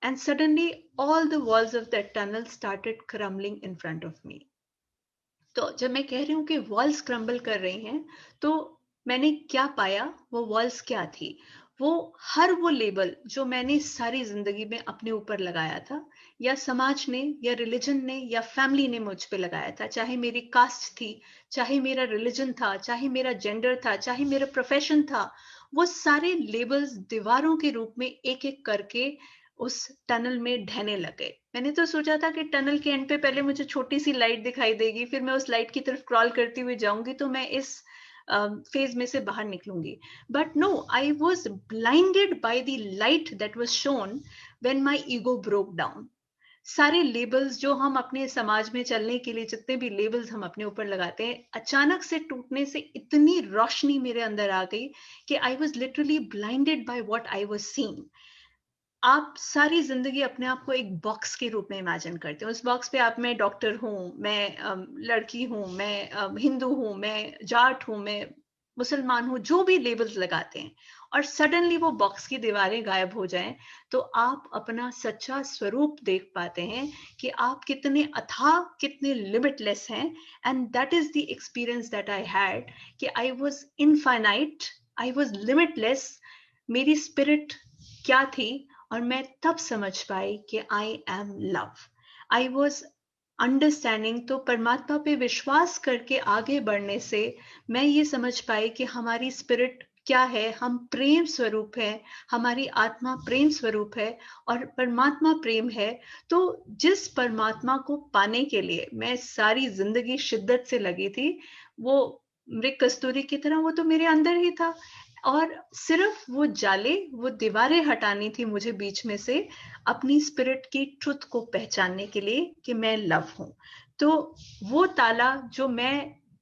And suddenly, all the walls of that tunnel started crumbling in front of me. तो जब मैं कह रही हूँ कि वॉल्स क्रम्बल कर रही हैं, तो मैंने क्या पाया, वो वॉल्स क्या थी? वो हर वो लेबल जो मैंने सारी जिंदगी में अपने ऊपर लगाया था, या समाज ने या रिलीजन ने या फैमिली ने मुझ पे लगाया था, चाहे मेरी कास्ट थी, चाहे मेरा रिलीजन था, चाहे मेरा जेंडर था, चाहे मेरा प्रोफेशन था, वो सारे लेबल्स दीवारों के रूप में एक एक करके उस टनल में ढहने लगे। मैंने तो सोचा था कि टनल के एंड पे पहले मुझे छोटी सी लाइट दिखाई देगी, फिर मैं उस लाइट की तरफ क्रॉल करती हुई जाऊंगी तो मैं इस फेज में से बाहर निकलूंगी। But no, I was blinded by the light that was shone when my ego broke down. सारे लेबल्स जो हम अपने समाज में चलने के लिए, जितने भी लेबल्स हम अपने ऊपर लगाते हैं, अचानक से टूटने से इतनी रोशनी मेरे अंदर आ गई कि I was literally blinded by what I was seeing. आप सारी जिंदगी अपने आप को एक बॉक्स के रूप में इमेजिन करते हो। उस बॉक्स पे आप, मैं डॉक्टर हूँ, मैं लड़की हूँ, मैं हिंदू हूँ, मैं जाट हूँ, मैं मुसलमान हूँ, जो भी लेबल्स लगाते हैं, और सडनली वो बॉक्स की दीवारें गायब हो जाएं, तो आप अपना सच्चा स्वरूप देख पाते हैं कि आप कितने अथाह, कितने लिमिटलेस हैं. And that is the experience that I had कि I was infinite, I was limitless. मेरी स्पिरिट क्या थी, और मैं तब समझ पाई कि I am love. I was understanding. तो परमात्मा पे विश्वास करके आगे बढ़ने से मैं ये समझ पाई कि हमारी स्पिरिट क्या है. हम प्रेम स्वरूप है, हमारी आत्मा प्रेम स्वरूप है, और परमात्मा प्रेम है. तो जिस परमात्मा को पाने के लिए मैं सारी जिंदगी शिद्दत से लगी थी, वो मृग कस्तूरी की तरह वो तो मेरे अंदर ही था. और सिर्फ वो जाले, वो दीवारें हटानी थी मुझे बीच में से, अपनी स्पिरिट की ट्रुथ को पहचानने के लिए कि मैं लव हूं. तो वो ताला जो मैं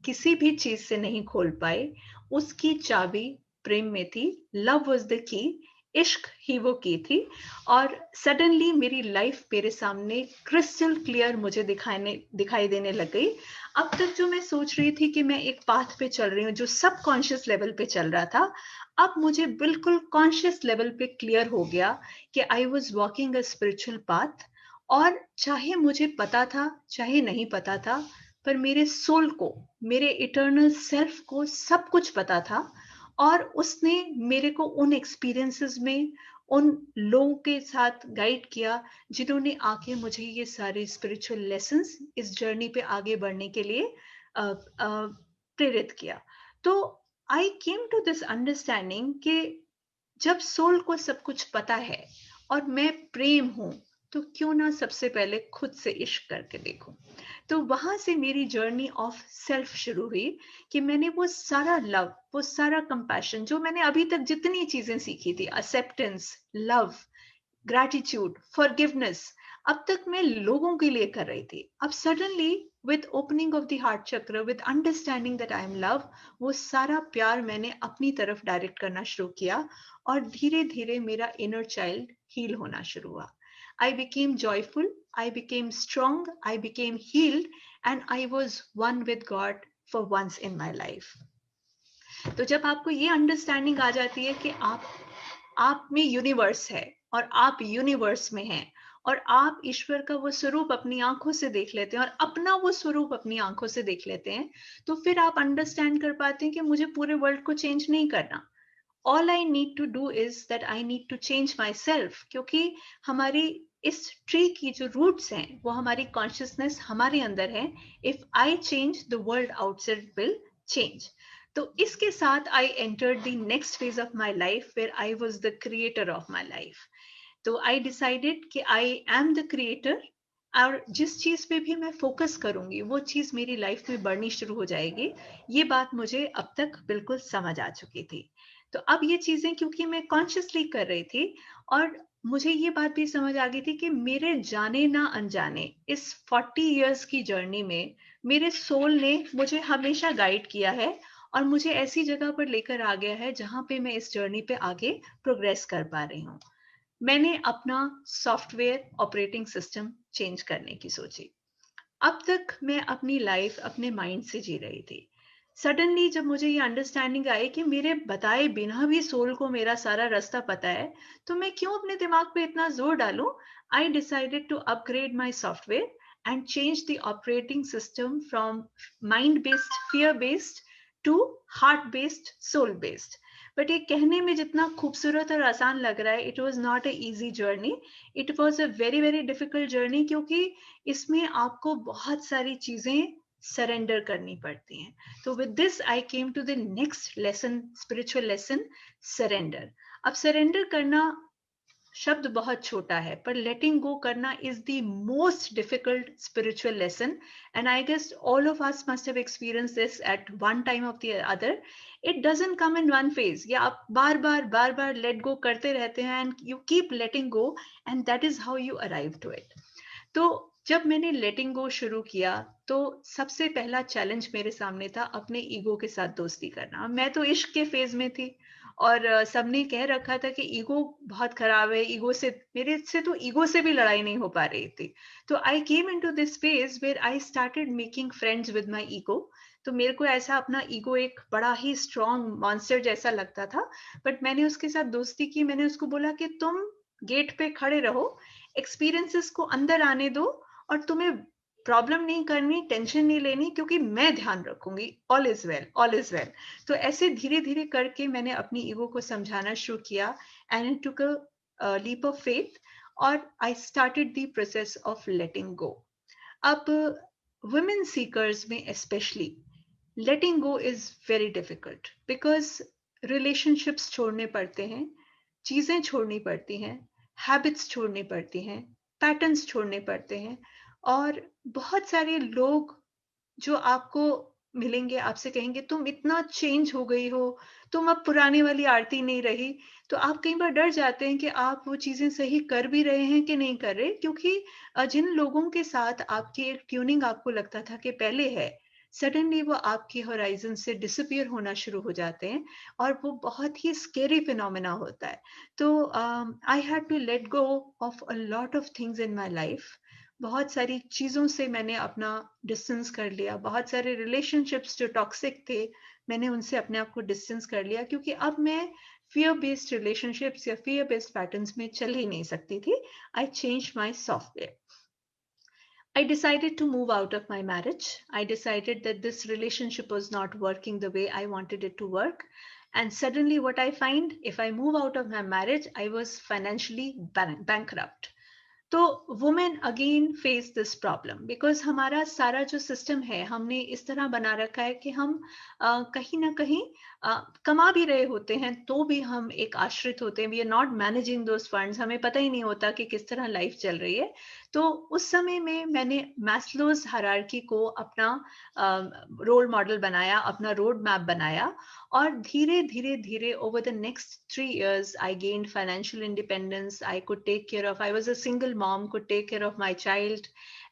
किसी भी चीज से नहीं खोल पाई, उसकी चाबी प्रेम में थी. लव वाज द की, इश्क ही वो की थी. और सडनली मेरी लाइफ मेरे सामने क्रिस्टल क्लियर मुझे दिखाई देने लग गई. अब तक जो मैं सोच रही थी कि मैं एक पाथ पे चल रही हूँ जो सब कॉन्शियस लेवल पे चल रहा था, अब मुझे बिल्कुल कॉन्शियस लेवल पे क्लियर हो गया कि I was walking a spiritual path. और चाहे मुझे पता था चाहे नहीं पता था, पर मेरे सोल को, मेरे इटर्नल सेल्फ को सब कुछ पता था. और उसने मेरे को उन एक्सपीरियंसेस में उन लोगों के साथ गाइड किया जिन्होंने आके मुझे ये सारे स्पिरिचुअल लेसन्स इस जर्नी पे आगे बढ़ने के लिए प्रेरित किया. तो I came to this understanding कि जब सोल को सब कुछ पता है और मैं प्रेम हूं, तो क्यों ना सबसे पहले खुद से इश्क करके देखूं. तो वहां से मेरी जर्नी ऑफ सेल्फ शुरू हुई कि मैंने वो सारा लव, वो सारा कंपैशन जो मैंने अभी तक जितनी चीजें सीखी थी, एक्सेप्टेंस, लव, ग्रैटिट्यूड, फॉरगिवनेस, अब तक मैं लोगों के लिए कर रही थी. अब suddenly with opening of the heart chakra, with understanding that I am love, वो सारा प्यार मैंने अपनी तरफ डायरेक्ट करना शुरू किया. और धीरे धीरे मेरा इनर चाइल्ड हील होना शुरू हुआ. I became joyful, I became strong, I became healed, and I was one with God for once in my life. तो जब आपको ये अंडरस्टैंडिंग आ जाती है कि आप में यूनिवर्स है और आप यूनिवर्स में हैं, और आप ईश्वर का वो स्वरूप अपनी आंखों से देख लेते हैं और अपना वो स्वरूप अपनी आंखों से देख लेते हैं, तो फिर आप अंडरस्टैंड कर पाते हैं कि मुझे पूरे वर्ल्ड को चेंज नहीं करना. All I need to do is that I need to change myself, क्योंकि हमारी इस ट्री की जो रूट्स हैं वो हमारी कॉन्शियसनेस हमारे अंदर है. If I change, the world outside will change. तो इसके साथ I entered the next phase of my life where I was the creator of my life. तो आई डिसाइडेड कि आई एम द क्रिएटर, और जिस चीज पे भी मैं फोकस करूंगी वो चीज मेरी लाइफ में बढ़नी शुरू हो जाएगी. ये बात मुझे अब तक बिल्कुल समझ आ चुकी थी. तो अब ये चीजें क्योंकि मैं कॉन्शियसली कर रही थी, और मुझे ये बात भी समझ आ गई थी कि मेरे जाने ना अनजाने इस 40 इयर्स की जर्नी में मेरे सोल ने मुझे हमेशा गाइड किया है और मुझे ऐसी जगह पर लेकर आ गया है जहां पे मैं इस जर्नी पे आगे प्रोग्रेस कर पा रही हूँ. मैंने अपना सॉफ्टवेयर ऑपरेटिंग सिस्टम चेंज करने की सोची. अब तक मैं अपनी लाइफ अपने माइंड से जी रही थी. सडनली जब मुझे ये अंडरस्टैंडिंग आई कि मेरे बताए बिना भी सोल को मेरा सारा रास्ता पता है, तो मैं क्यों अपने दिमाग पे इतना जोर डालूं. I decided to upgrade my software and change the operating system from mind based, fear based to heart based, soul based. But ये कहने में जितना खूबसूरत और आसान लग रहा है, it was not a easy journey. It was a very very difficult journey, क्योंकि इसमें आपको बहुत सारी चीजें सरेंडर करनी पड़ती हैं. तो with this I came to the next lesson, spiritual lesson, surrender. अब सरेंडर करना शब्द बहुत छोटा है, पर लेटिंग गो करना is the most difficult spiritual lesson. And I guess all of us must have experience this at one time of the other. It doesn't come in one phase, या आप बार बार लेट गो करते रहते हैं and you keep letting go, and that is how you arrive to it. तो जब मैंने लेटिंग गो शुरू किया, तो सबसे पहला चैलेंज मेरे सामने था अपने ईगो के साथ दोस्ती करना. मैं तो इश्क के फेज में थी और सबने कह रखा था कि ईगो बहुत खराब है, ईगो से, मेरे से तो ईगो से भी लड़ाई नहीं हो पा रही थी. तो I came into this phase where I started making friends with my ego. तो मेरे को ऐसा अपना ईगो एक बड़ा ही स्ट्रॉन्ग मॉन्स्टर जैसा लगता था। बट मैंने उसके साथ दोस्ती की, मैंने उसको बोला कि तुम गेट पे खड़े रहो, एक्सपीरियंसेस को अंदर आने दो, और तुम्हें प्रॉब्लम नहीं करनी, टेंशन नहीं लेनी, क्योंकि मैं ध्यान रखूंगी, all is well, all is well. तो ऐसे धीरे धीरे करके मैंने अपनी ईगो को समझाना शुरू किया, and it took a leap of faith, और I started the process of letting go. अब वुमेन सीकर्स में specially letting go is very difficult, because relationships छोड़ने पड़ते हैं, चीजें छोड़नी पड़ती हैं, हैबिट्स छोड़नी पड़ती हैं, पैटर्न्स छोड़ने पड़ते हैं, और बहुत सारे लोग जो आपको मिलेंगे, आपसे कहेंगे तुम इतना चेंज हो गई हो, तुम अब पुरानी वाली आरती नहीं रही। तो आप कई बार डर जाते हैं कि आप वो चीजें सही कर भी रहे हैं कि नहीं कर रहे, क्योंकि जिन लोगों के साथ आपकी एक ट्यूनिंग आपको लगता था कि पहले है, सडनली वो आपकी होराइजन से डिसअपियर होना शुरू हो जाते हैं, और वो बहुत ही स्केरी फिनोमेना होता है। तो I had to let go of a lot of things in my life. बहुत सारी चीजों से मैंने अपना डिस्टेंस कर लिया, बहुत सारे रिलेशनशिप्स जो टॉक्सिक थे, मैंने उनसे अपने आप को डिस्टेंस कर लिया, क्योंकि अब मैं फियर बेस्ड रिलेशनशिप्स या फियर बेस्ड पैटर्न्स में चल ही नहीं सकती थी। I change my software. I decided to move out of my marriage. I decided that this relationship was not working the way I wanted it to work. And suddenly, what I find, if I move out of my marriage, I was financially bankrupt. तो women again face this problem, because हमारा सारा जो सिस्टम है, हमने इस तरह बना रखा है कि हम कहीं ना कहीं कमा भी रहे होते हैं तो भी हम एक आश्रित होते हैं, we are not managing those funds, हमें पता ही नहीं होता कि किस तरह लाइफ चल रही है। तो उस समय में मैंने मैस्लोज हायरार्की को अपना रोल मॉडल बनाया, अपना रोड मैप बनाया, और धीरे धीरे धीरे over the next 3 years I gained financial independence. I could take care of, I was a single mom, could take care of my child,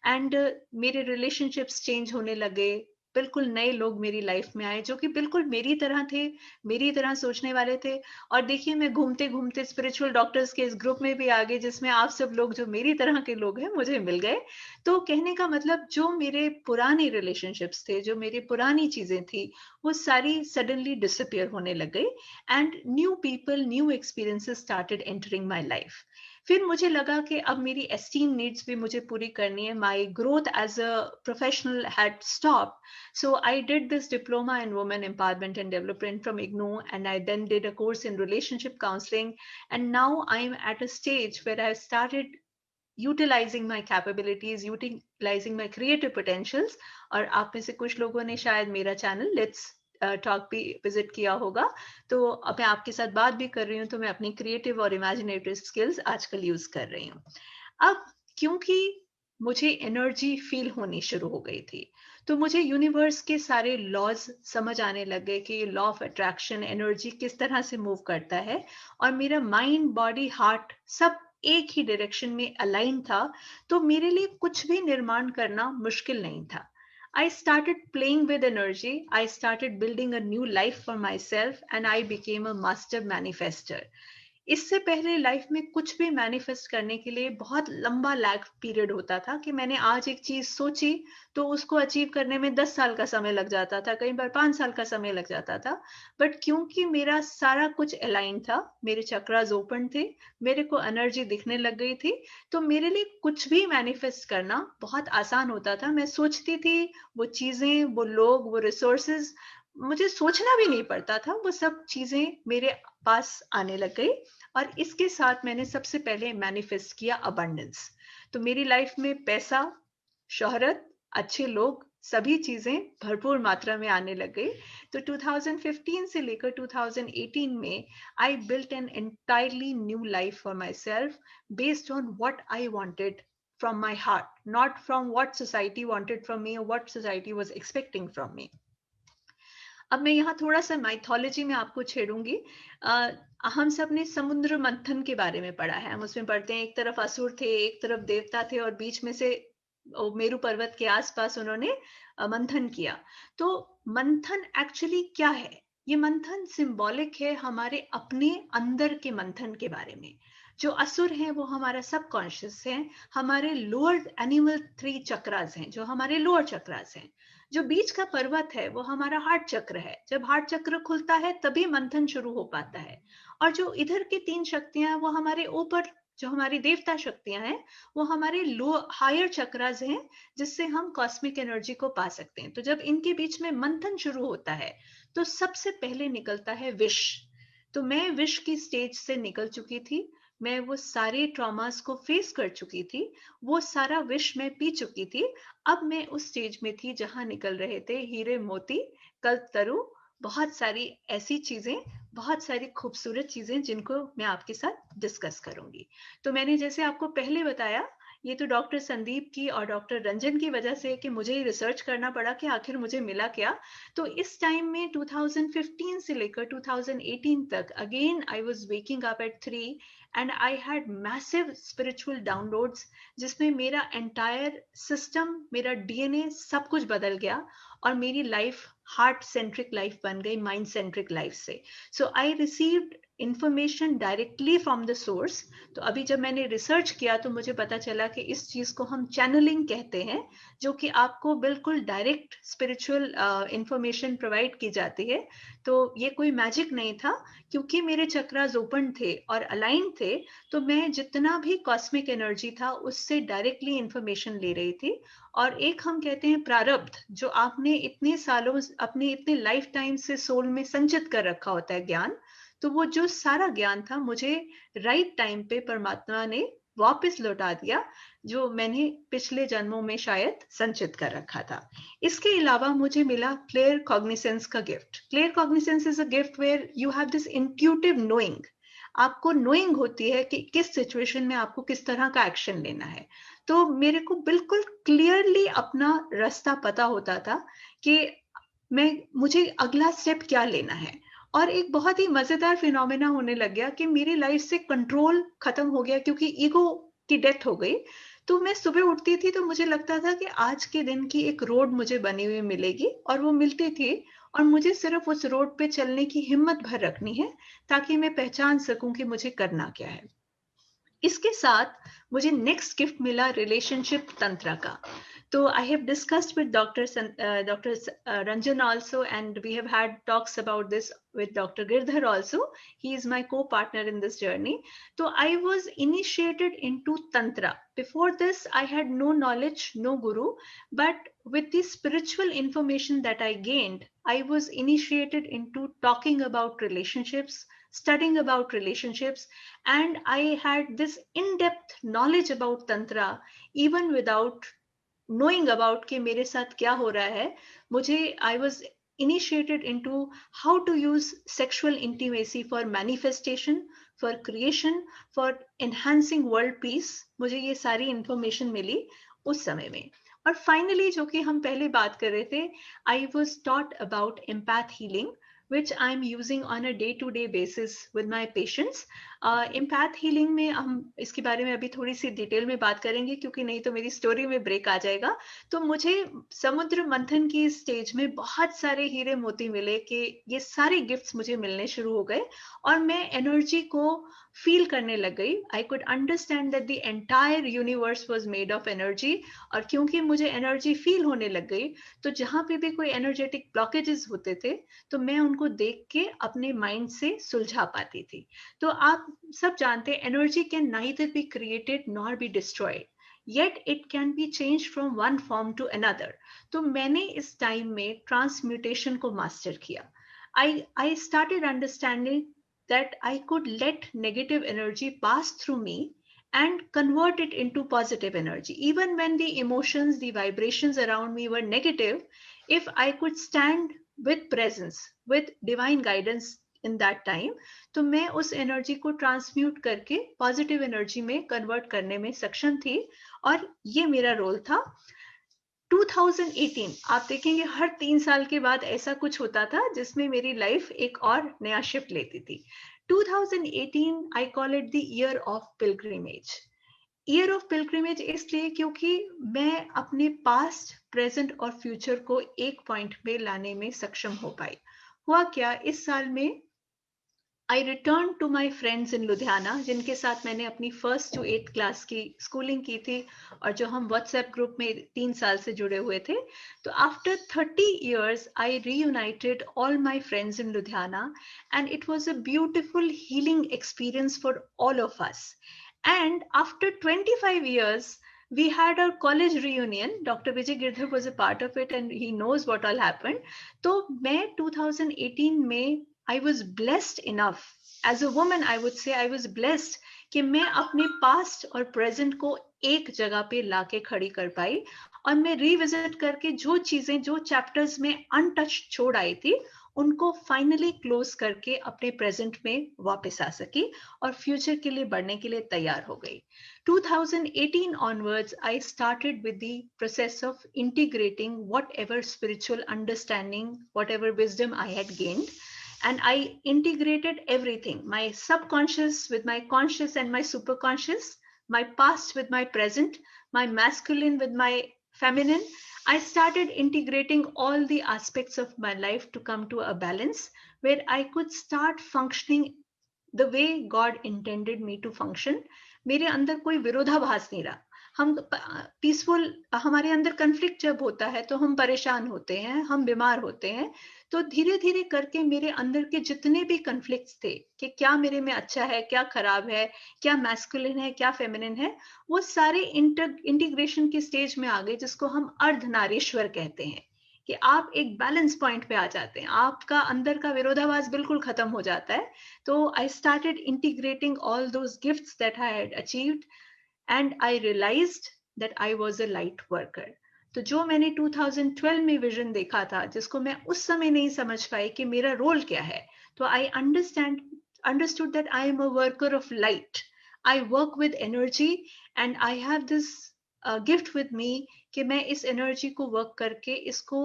and मेरे relationships change होने लगे, बिल्कुल नए लोग मेरी लाइफ में आए जो कि बिल्कुल मेरी तरह थे, मेरी तरह सोचने वाले थे। और देखिए, मैं घूमते घूमते स्पिरिचुअल डॉक्टर्स के इस ग्रुप में भी आ गई, जिसमें आप सब लोग जो मेरी तरह के लोग हैं मुझे मिल गए। तो कहने का मतलब, जो मेरे पुराने रिलेशनशिप्स थे, जो मेरी पुरानी चीजें थी, वो सारी सडनली डिसअपियर होने लग गई, and new people, new experiences started entering my life. फिर मुझे लगा कि अब मेरी एस्टीम नीड्स भी मुझे पूरी करनी है, my growth as a professional had stop. So I did this diploma in women empowerment and development from IGNOU, and I then did a course in relationship counseling, and now I'm at a stage where I've started utilizing my capabilities, utilizing my creative potentials. और आप में से कुछ लोगों ने शायद मेरा चैनल लेट्स टॉक भी विजिट किया होगा। तो अब मैं आपके साथ बात भी कर रही हूँ, तो मैं अपनी क्रिएटिव और इमेजिनेटिव स्किल्स आजकल यूज कर रही हूँ। अब क्योंकि मुझे एनर्जी फील होनी शुरू हो गई थी, तो मुझे यूनिवर्स के सारे लॉज समझ आने लग गए कि लॉ ऑफ अट्रैक्शन, एनर्जी किस तरह से मूव करता है, और मेरा माइंड, बॉडी, हार्ट सब एक ही डायरेक्शन में अलाइन था। तो मेरे लिए कुछ भी निर्माण करना मुश्किल नहीं था। I started playing with energy. I started building a new life for myself, and I became a master manifester. इससे पहले लाइफ में कुछ भी मैनिफेस्ट करने के लिए बहुत लंबा लैग पीरियड होता था, कि मैंने आज एक चीज सोची तो उसको अचीव करने में 10 साल का समय लग जाता था, कई बार 5 साल का समय लग जाता था। बट क्योंकि मेरा सारा कुछ अलाइन था, मेरे चक्रास ओपन थे, मेरे को एनर्जी दिखने लग गई थी, तो मेरे लिए कुछ भी मैनिफेस्ट करना बहुत आसान होता था। मैं सोचती थी, वो चीजें, वो लोग, वो रिसोर्सेज, मुझे सोचना भी नहीं पड़ता था, वो सब चीजें मेरे पास आने लग गई। और इसके साथ मैंने सबसे पहले मैनिफेस्ट किया अबंडेंस। तो मेरी लाइफ में पैसा, शोहरत, अच्छे लोग, सभी चीजें भरपूर मात्रा में आने लग गई। तो 2015 से लेकर 2018 में I built an entirely new life for my self, based on what I wanted from my heart, not from what society wanted from me or what society was expecting from me. अब मैं यहाँ थोड़ा सा माइथोलॉजी में आपको छेड़ूंगी। हम सब ने समुद्र मंथन के बारे में पढ़ा है, हम उसमें पढ़ते हैं एक तरफ असुर थे, एक तरफ देवता थे, और बीच में से मेरु पर्वत के आसपास उन्होंने मंथन किया। तो मंथन एक्चुअली क्या है? ये मंथन सिंबॉलिक है हमारे अपने अंदर के मंथन के बारे में। जो असुर हैं वो हमारा सबकॉन्शियस है, हमारे लोअर एनिमल 3 चक्रास हैं जो हमारे लोअर चक्रास हैं। जो बीच का पर्वत है वो हमारा हार्ट चक्र है। जब हार्ट चक्र खुलता है तभी मंथन शुरू हो पाता है। और जो इधर की 3 शक्तियां हैं वो हमारे ऊपर, जो हमारी देवता शक्तियां हैं वो हमारे लो हायर चक्रास हैं, जिससे हम कॉस्मिक एनर्जी को पा सकते हैं। तो जब इनके बीच में मंथन शुरू होता है तो सबसे पहले निकलता है विष। तो मैं विष की स्टेज से निकल चुकी थी, मैं वो सारे ट्रॉमास को फेस कर चुकी थी, वो सारा विष मैं पी चुकी थी। अब मैं उस स्टेज में थी जहां निकल रहे थे हीरे मोती, कल्पतरु, बहुत सारी ऐसी चीजें, बहुत सारी खूबसूरत चीजें जिनको मैं आपके साथ डिस्कस करूंगी। तो मैंने जैसे आपको पहले बताया, ये तो डॉक्टर संदीप की और डॉक्टर रंजन की वजह से कि मुझे रिसर्च करना पड़ा कि आखिर मुझे मिला क्या। तो इस टाइम में 2015 से लेकर 2018 तक again I was waking up at 3 and I had massive spiritual downloads, जिसमें मेरा एंटायर सिस्टम, मेरा डीएनए सब कुछ बदल गया और मेरी लाइफ हार्ट सेंट्रिक लाइफ बन गई माइंड सेंट्रिक लाइफ से। So I received information directly from the source. तो अभी जब मैंने रिसर्च किया तो मुझे पता चला कि इस चीज को हम चैनलिंग कहते हैं, जो कि आपको बिल्कुल डायरेक्ट स्पिरिचुअल इंफॉर्मेशन प्रोवाइड की जाती है। तो ये कोई मैजिक नहीं था, क्योंकि मेरे चक्रास ओपन थे और अलाइन थे, तो मैं जितना भी कॉस्मिक एनर्जी था उससे डायरेक्टली इंफॉर्मेशन ले रही थी। और एक हम कहते हैं प्रारब्ध, जो आपने इतने सालों, अपने इतने लाइफ टाइम से सोल में संचित कर रखा होता है ज्ञान, तो वो जो सारा ज्ञान था मुझे राइट टाइम पे परमात्मा ने वापस लौटा दिया, जो मैंने पिछले जन्मों में शायद संचित कर रखा था। इसके अलावा मुझे मिला क्लियर कॉग्निसेंस का gift. Clear cognizance is a gift where you have this intuitive knowing. आपको नोइंग होती है कि किस सिचुएशन में आपको किस तरह का एक्शन लेना है। तो मेरे को बिल्कुल क्लियरली अपना रास्ता पता होता था कि मुझे अगला स्टेप क्या लेना है। और एक बहुत ही मजेदार फिनोमेना होने लग गया कि मेरी लाइफ से कंट्रोल खत्म हो गया, क्योंकि ईगो की डेथ हो गई। तो मैं सुबह उठती थी तो मुझे लगता था कि आज के दिन की एक रोड मुझे बनी हुई मिलेगी, और वो मिलती थी, और मुझे सिर्फ उस रोड पे चलने की हिम्मत भर रखनी है ताकि मैं पहचान सकूं कि मुझे करना क्या है। इसके साथ मुझे नेक्स्ट गिफ्ट मिला रिलेशनशिप तंत्र का। So I have discussed with Dr. Ranjan also, and we have had talks about this with Dr. Girdhar also. He is my co-partner in this journey. So I was initiated into Tantra. Before this, I had no knowledge, no guru, but with the spiritual information that I gained, I was initiated into talking about relationships, studying about relationships, and I had this in-depth knowledge about Tantra even without knowing about कि मेरे साथ क्या हो रहा है। मुझे I was initiated into how to use sexual intimacy for manifestation, for creation, for enhancing world peace। मुझे ये सारी इंफॉर्मेशन मिली उस समय में। और फाइनली, जो कि हम पहले बात कर रहे थे, I was taught about empath healing, which I'm using on a day-to-day basis with my patients. Empath healing में हम इसके बारे में अभी थोड़ी सी डिटेल में बात करेंगे, क्योंकि नहीं तो मेरी स्टोरी में ब्रेक आ जाएगा। तो मुझे समुद्र मंथन की स्टेज में बहुत सारे हीरे मोती मिले कि ये सारे गिफ्ट्स मुझे मिलने शुरू हो गए, और मैं एनर्जी को फील करने लग गई। I could understand that the entire universe was made of energy. और क्योंकि मुझे एनर्जी फील होने लग गई, तो जहां पे भी कोई एनर्जेटिक ब्लॉकेजेस होते थे तो मैं उनको देख के अपने माइंड से सुलझा पाती थी। तो आप सब जानते हैं energy can neither be created nor be destroyed, yet it can be changed from one form to another। तो मैंने इस टाइम में ट्रांसम्यूटेशन को मास्टर किया। I started understanding that I could let negative energy pass through me and convert it into positive energy. Even when the emotions, the vibrations around me were negative, if I could stand with presence, with divine guidance in that time, तो मैं उस एनर्जी को ट्रांसम्यूट करके पॉजिटिव एनर्जी में कन्वर्ट करने में सक्षम थी। और ये मेरा रोल था। 2018, आप देखेंगे हर 3 साल के बाद ऐसा कुछ होता था जिसमें मेरी लाइफ एक और नया शिफ्ट लेती थी। 2018 I call it the year of pilgrimage. Year of pilgrimage इसलिए क्योंकि मैं अपने पास्ट, प्रेजेंट और फ्यूचर को एक पॉइंट में लाने में सक्षम हो पाई। हुआ क्या, इस साल में I returned to my friends in Ludhiana, जिनके साथ मैंने अपनी 1st to 8th क्लास की स्कूलिंग की थी और जो हम व्हाट्सएप ग्रुप में 3 साल से जुड़े हुए थे. तो after 30 years, I reunited all my friends in Ludhiana, and it was a beautiful healing experience for all of us. And after 25 years, we had our college reunion. Dr. Vijay Girdhar was a part of it, and he knows what all happened. So मैं 2018 में I was blessed enough, as a woman I would say I was blessed कि मैं अपने past और present को एक जगह पे लाके खड़ी कर पाई और मैं revisit करके जो चीजें जो chapters में untouched छोड़ आई थी उनको फाइनली क्लोज करके अपने प्रेजेंट में वापस आ सकी और फ्यूचर के लिए बढ़ने के लिए तैयार हो गई. 2018 onwards, I started with the process of integrating whatever spiritual understanding, whatever wisdom I had gained, and I integrated everything, my subconscious with my conscious and my superconscious, my past with my present, my masculine with my feminine. I started integrating all the aspects of my life to come to a balance where I could start functioning the way God intended me to function. मेरे अंदर कोई विरोधाभास नहीं रहा. हम पीसफुल, हमारे अंदर कन्फ्लिक्ट जब होता है तो हम परेशान होते हैं, हम बीमार होते हैं. तो धीरे धीरे करके मेरे अंदर के जितने भी कन्फ्लिक्ट्स थे कि क्या मेरे में अच्छा है, क्या खराब है, क्या मैस्कुलिन है, क्या फेमिनिन है, वो सारे इंटीग्रेशन की स्टेज में आ गए जिसको हम अर्धनारीश्वर कहते हैं कि आप एक बैलेंस पॉइंट पे आ जाते हैं, आपका अंदर का विरोधाभास बिल्कुल खत्म हो जाता है. तो I started integrating all those gifts that I had achieved and I realised that I was a light worker. तो जो मैंने 2012 में विजन देखा था जिसको मैं उस समय नहीं समझ पाई कि मेरा रोल क्या है, तो आई understood that I am a worker of light. I work with energy and I have this gift with me कि मैं इस एनर्जी को वर्क करके इसको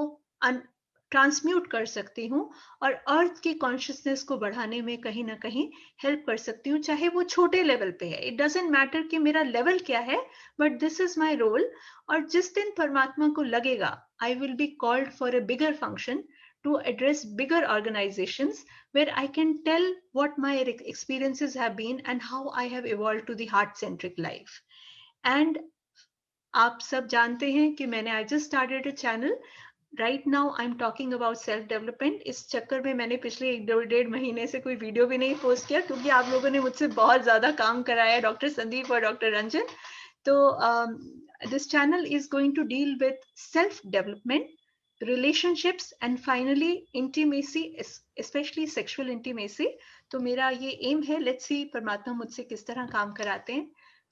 ट्रांसम्यूट कर सकती हूँ और अर्थ की कॉन्शियसनेस को बढ़ाने में कहीं ना कहीं हेल्प कर सकती हूँ, चाहे वो छोटे लेवल पे है. इट डजंट मैटर कि मेरा लेवल क्या है, but this is my role. और जिस दिन परमात्मा को लगेगा I will be called for a bigger function to address bigger organizations where I can tell what my experiences have been and how I have evolved to the heart-centric life. And आप सब जानते हैं कि मैंने I just started a channel. Right now I'm talking about self development. इस चक्कर में मैंने पिछले 1-1.5 महीने से कोई वीडियो भी नहीं पोस्ट किया क्योंकि आप लोगों ने मुझसे बहुत ज्यादा काम कराया, डॉक्टर संदीप और डॉक्टर रंजन. तो this channel is going to deal with self development, relationships and finally intimacy, especially sexual intimacy. तो मेरा ये एम है, let's see परमात्मा मुझसे किस तरह काम कराते हैं.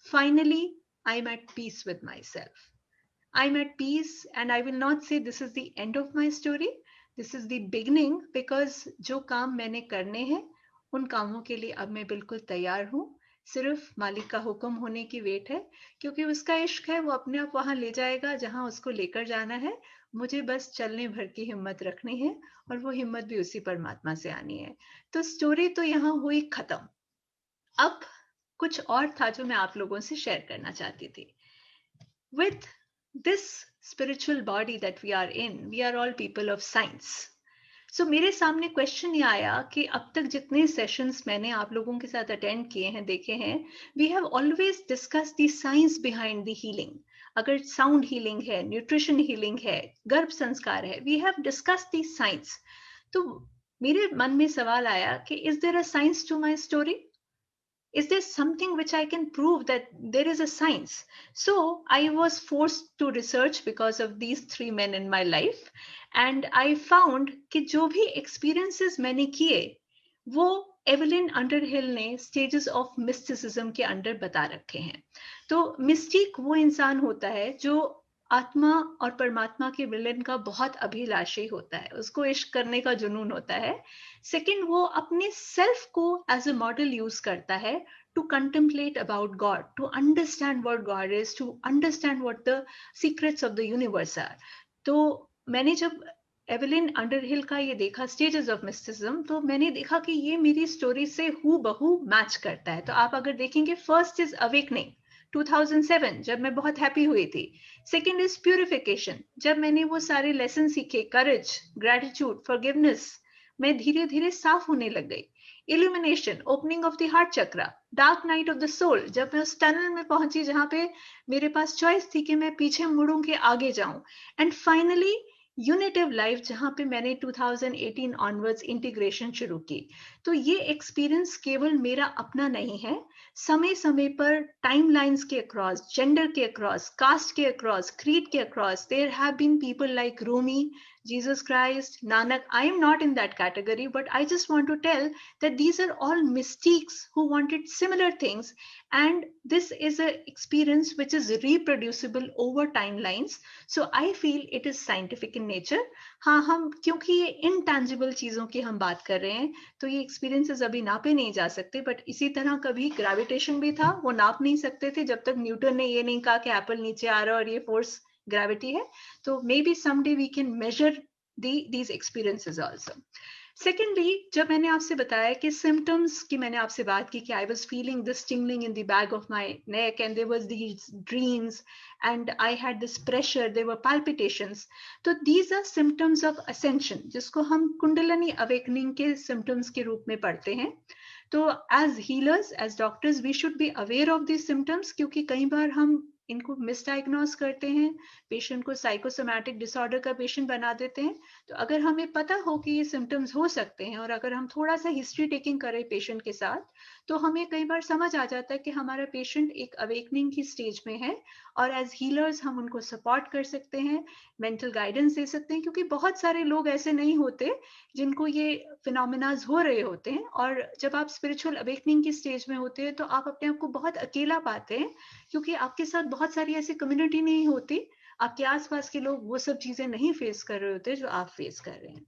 Finally I'm at peace with myself. I'm at peace and I will not say this is the end of my story. This is the beginning because जो काम मैंने करने हैं उन कामों के लिए अब मैं बिल्कुल तैयार हूँ. सिर्फ मालिक का हुक्म होने की वेट है क्योंकि उसका इश्क है, वो अपने आप वहां ले जाएगा जहां उसको लेकर जाना है. मुझे बस चलने भर की हिम्मत रखनी है और वो हिम्मत भी उसी परमात्मा से आनी है. तो स्टोरी तो यहाँ हुई खत्म. अब कुछ और था जो मैं आप लोगों से शेयर करना चाहती थी. With this spiritual body that we are in, we are all people of science. So मेरे सामने क्वेश्चन ये आया कि अब तक जितने सेशंस मैंने आप लोगों के साथ अटेंड किए हैं, देखे हैं, we have always discuss the science behind the healing. अगर साउंड हीलिंग है, न्यूट्रिशन हीलिंग है, गर्भ संस्कार है, we have discuss the science. तो मेरे मन में सवाल आया कि is there a science to my story? Is there something which I can prove that there is a science? So I was forced to research because of these 3 men in my life, and I found कि जो भी experiences मैंने किए वो एवलिन अंडरहिल ने स्टेजेस ऑफ मिस्टिसिज्म के अंडर बता रखे हैं. तो मिस्टिक वो इंसान होता है जो आत्मा और परमात्मा के मिलन का बहुत अभिलाषी होता है, उसको इश्क करने का जुनून होता है. सेकंड, वो अपने सेल्फ को एज अ मॉडल यूज करता है to contemplate about God, to understand what God is, to understand what the secrets of the universe are. तो मैंने जब एवलिन अंडरहिल का ये देखा स्टेजेस ऑफ मिस्टिसिज्म, तो मैंने देखा कि ये मेरी स्टोरी से हूबहू मैच करता है. तो आप अगर देखेंगे, फर्स्ट इज अवेकनिंग 2007 जब मैं बहुत हैप्पी हुई थी. सेकेंड इज प्यूरिफिकेशन, जब मैंने वो सारे लेसन सीखे, करेज, ग्रेटिट्यूड, फॉरगिवनेस, मैं धीरे धीरे साफ होने लग गई. Illumination, opening of the heart chakra, dark night of the soul, जब मैं उस टनल में पहुंची जहां पे मेरे पास चॉइस थी कि मैं पीछे मुड़ूं के आगे जाऊं, एंड फाइनली यूनिटिव लाइफ जहां पे मैंने 2018 ऑनवर्ड्स इंटीग्रेशन शुरू की। तो ये एक्सपीरियंस केवल मेरा अपना नहीं है, समय समय पर टाइमलाइंस के अक्रॉस, जेंडर के अक्रॉस, कास्ट के अक्रॉस, क्रीड के across, there have been people like Rumi, Jesus Christ, Nanak. I am not in that category, but I just want to tell that these are all mystics who wanted similar things, and this is an experience which is reproducible over timelines. So I feel it is scientific in nature. हाँ, हम क्योंकि ये intangible चीजों की हम बात कर रहे हैं, तो ये experiences अभी नापे नहीं जा सकते, but इसी तरह कभी gravitation भी था, वो नाप नहीं सकते थे जब तक न्यूटन ने ये नहीं कहा कि एप्पल नीचे आ रहा है और ये फोर्स ग्रेविटी है। तो maybe someday we can measure these experiences also. Secondly, जब मैंने आपसे बताया कि symptoms की मैंने आपसे बात की कि I was feeling this tingling in the back of my neck and there was these dreams and I had this pressure, there were palpitations. तो these are symptoms of ascension, जिसको हम कुंडलिनी awakening के symptoms के रूप में पढ़ते हैं। तो as healers, as doctors, we should be aware of these symptoms, क्योंकि कई बार हम इनको मिसडायग्नोज करते हैं, पेशेंट को साइकोसोमैटिक डिसऑर्डर का पेशेंट बना देते हैं। तो अगर हमें पता हो कि ये सिम्टम्स हो सकते हैं और अगर हम थोड़ा सा हिस्ट्री टेकिंग करें पेशेंट के साथ, तो हमें कई बार समझ आ जाता है कि हमारा पेशेंट एक अवेकनिंग की स्टेज में है, और एज हीलर्स हम उनको सपोर्ट कर सकते हैं, मेंटल गाइडेंस दे सकते हैं, क्योंकि बहुत सारे लोग ऐसे नहीं होते जिनको ये फिनोमिनाज हो रहे होते हैं। और जब आप स्पिरिचुअल अवेकनिंग की स्टेज में होते हैं तो आप अपने आप को बहुत अकेला पाते हैं, क्योंकि आपके साथ बहुत सारी ऐसी कम्युनिटी नहीं होती, आपके आसपास के लोग वो सब चीजें नहीं फेस कर रहे होते जो आप फेस कर रहे हैं।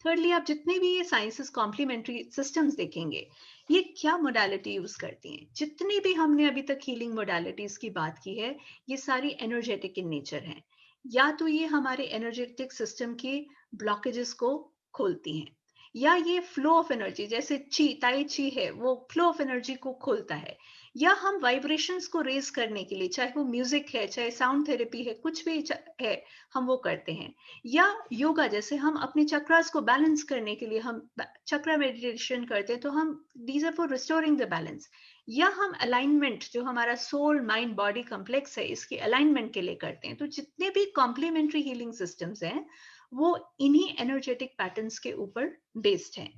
थर्डली, आप जितने भी ये साइंसेस कॉम्प्लीमेंट्री सिस्टम्स देखेंगे, ये क्या मोडालिटी यूज करती हैं, जितनी भी हमने अभी तक हीलिंग मोडालिटीज की बात की है, ये सारी एनर्जेटिक इन नेचर हैं। या तो ये हमारे एनर्जेटिक सिस्टम के ब्लॉकेजेस को खोलती हैं, या ये फ्लो ऑफ एनर्जी, जैसे ताई ची है, वो फ्लो ऑफ एनर्जी को खोलता है, या हम वाइब्रेशंस को रेज करने के लिए, चाहे वो म्यूजिक है, चाहे साउंड थेरेपी है, कुछ भी है, हम वो करते हैं। या योगा, जैसे हम अपने चक्रास को बैलेंस करने के लिए हम चक्रा मेडिटेशन करते हैं, तो हम these are for restoring the balance. या हम अलाइनमेंट, जो हमारा सोल माइंड बॉडी कॉम्प्लेक्स है, इसके अलाइनमेंट के लिए करते हैं। तो जितने भी कॉम्प्लीमेंट्री हीलिंग सिस्टम्स हैं वो इन्हीं एनर्जेटिक पैटर्न्स के ऊपर बेस्ड हैं।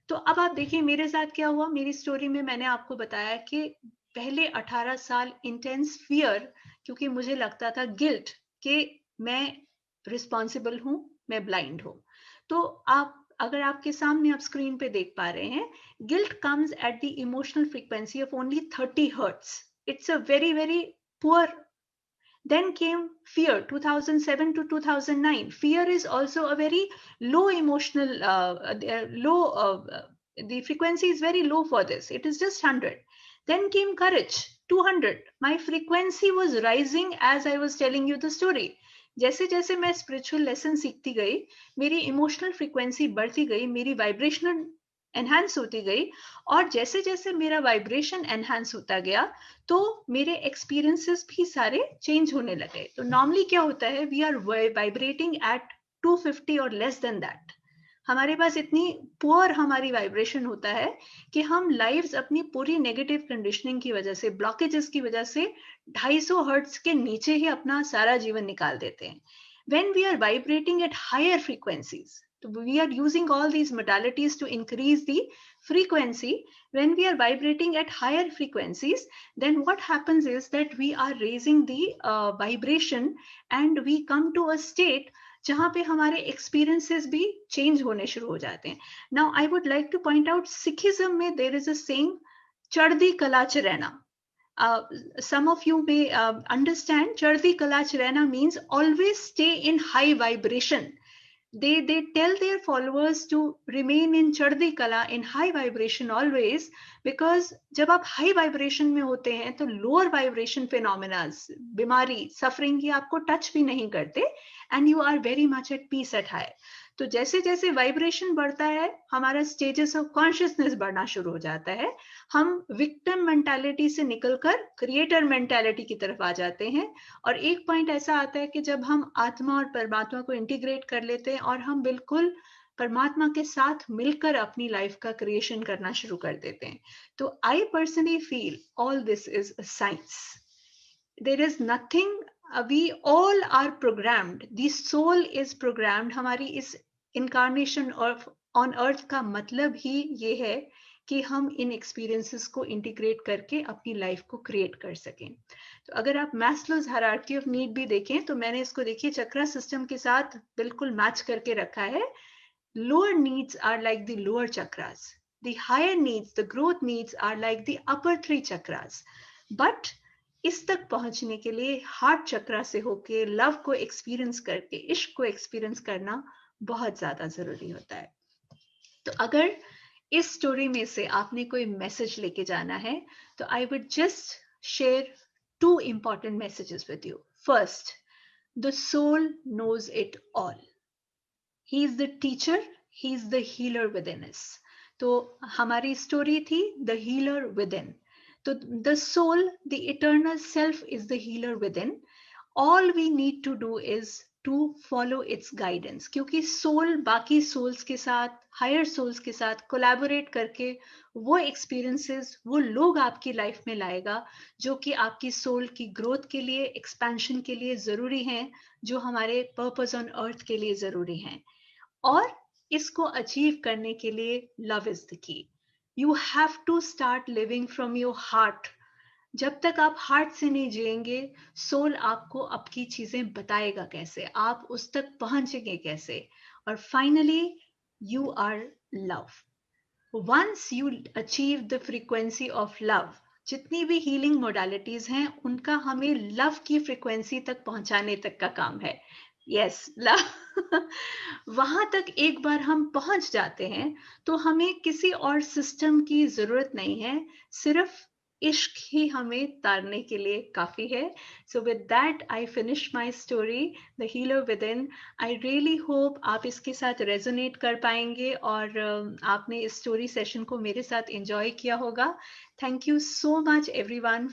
तो अब आप देखिए मेरे साथ क्या हुआ। मेरी स्टोरी में मैंने आपको बताया कि पहले 18 साल इंटेंस फियर, क्योंकि मुझे लगता था गिल्ट कि मैं रिस्पॉन्सिबल हूं, मैं ब्लाइंड हूं। तो आप अगर आपके सामने आप स्क्रीन पे देख पा रहे हैं, guilt comes at the emotional frequency of only 30 hertz. It's a very very poor. Then came fear, 2007 to 2009. Fear is also a very low emotional, the frequency is very low for this. It is just 100. Then came courage, 200. My frequency was rising as I was telling you the story. जैसे जैसे मैं स्पिरिचुअल लेसन सीखती गई, मेरी इमोशनल फ्रीक्वेंसी बढ़ती गई, मेरी वाइब्रेशनल एनहांस होती गई, और जैसे जैसे मेरा वाइब्रेशन एनहांस होता गया तो मेरे एक्सपीरियंसेस भी सारे चेंज होने लगे। तो नॉर्मली क्या होता है, वी आर वाइब्रेटिंग एट 250 और लेस देन दैट। हमारे पास इतनी पुअर हमारी वाइब्रेशन होता है कि हम लाइव्स अपनी पूरी नेगेटिव कंडीशनिंग की वजह से, ब्लॉकेजेस की वजह से 250 हर्ट्ज के नीचे ही अपना सारा जीवन निकाल देते हैं। When we are vibrating at higher frequencies, we are using all these modalities to increase the frequency. When we are vibrating at higher frequencies, then what happens is that we are raising the vibration and we come to a state जहां पे हमारे experiences भी change होने शुरू हो जाते हैं. Now I would like to point out, Sikhism में there is a saying, चढ़दी कला च रहना. Some of you may understand, चढ़दी कला च रहना means always stay in high vibration. They tell their followers to remain in चढ़दी कला, in high vibration always, because जब आप high vibration में होते हैं तो lower vibration phenomena, बीमारी, suffering की आपको touch भी नहीं करते, and you are very much at peace at high. तो जैसे जैसे वाइब्रेशन बढ़ता है, हमारा स्टेजेस ऑफ कॉन्शियसनेस बढ़ना शुरू हो जाता है, हम विक्टिम मेंटालिटी से निकलकर क्रिएटर मेंटालिटी की तरफ आ जाते हैं। और एक पॉइंट ऐसा आता है कि जब हम आत्मा और परमात्मा को इंटीग्रेट कर लेते हैं और हम बिल्कुल परमात्मा के साथ मिलकर अपनी लाइफ का क्रिएशन करना शुरू कर देते हैं। तो I personally feel all this is a science. There is nothing, we all are programmed, the soul is programmed. हमारी इस incarnation on earth का मतलब ही ये है कि हम इन experiences को integrate करके अपनी life को create कर सकें. तो अगर आप Maslow's hierarchy of need भी देखें तो मैंने इसको देखिए चक्रा सिस्टम के साथ बिल्कुल मैच करके रखा है. Lower needs are like the lower chakras, the higher needs, the growth needs are like the upper 3 chakras. But इस तक पहुंचने के लिए हार्ट चक्रा से होके लव को एक्सपीरियंस करके इश्क को एक्सपीरियंस करना बहुत ज्यादा जरूरी होता है. तो अगर इस स्टोरी में से आपने कोई मैसेज लेके जाना है तो I would just share 2 important messages with you. First, the soul knows it all. He is the teacher, he is the healer within us. तो हमारी स्टोरी थी the healer within. So the soul, the eternal self is the healer within. All we need to do is to follow its guidance. क्योंकि soul बाकी souls के साथ, higher souls के साथ collaborate करके वो experiences, वो लोग आपकी life में लाएगा जो कि आपकी soul की growth के लिए, expansion के लिए जरूरी हैं, जो हमारे purpose on earth के लिए जरूरी हैं. और इसको achieve करने के लिए love is the key. You have to start living from your heart. जब तक आप हार्ट से नहीं जिएंगे, सोल आपको आपकी चीजें बताएगा कैसे, आप उस तक पहुंचेंगे कैसे. और finally you are love. Once you achieve the frequency of love, जितनी भी हीलिंग मोडालिटीज हैं उनका हमें लव की फ्रीक्वेंसी तक पहुंचाने तक का काम है. Yes, love. वहां तक एक बार हम पहुंच जाते हैं तो हमें किसी और सिस्टम की जरूरत नहीं है, सिर्फ इश्क ही हमें तारने के लिए काफी है. So with that I finish my story, the healer with in. I really hope आप इसके साथ रेजोनेट कर पाएंगे और आपने इस स्टोरी सेशन को मेरे साथ एंजॉय किया होगा. Thank you so much everyone.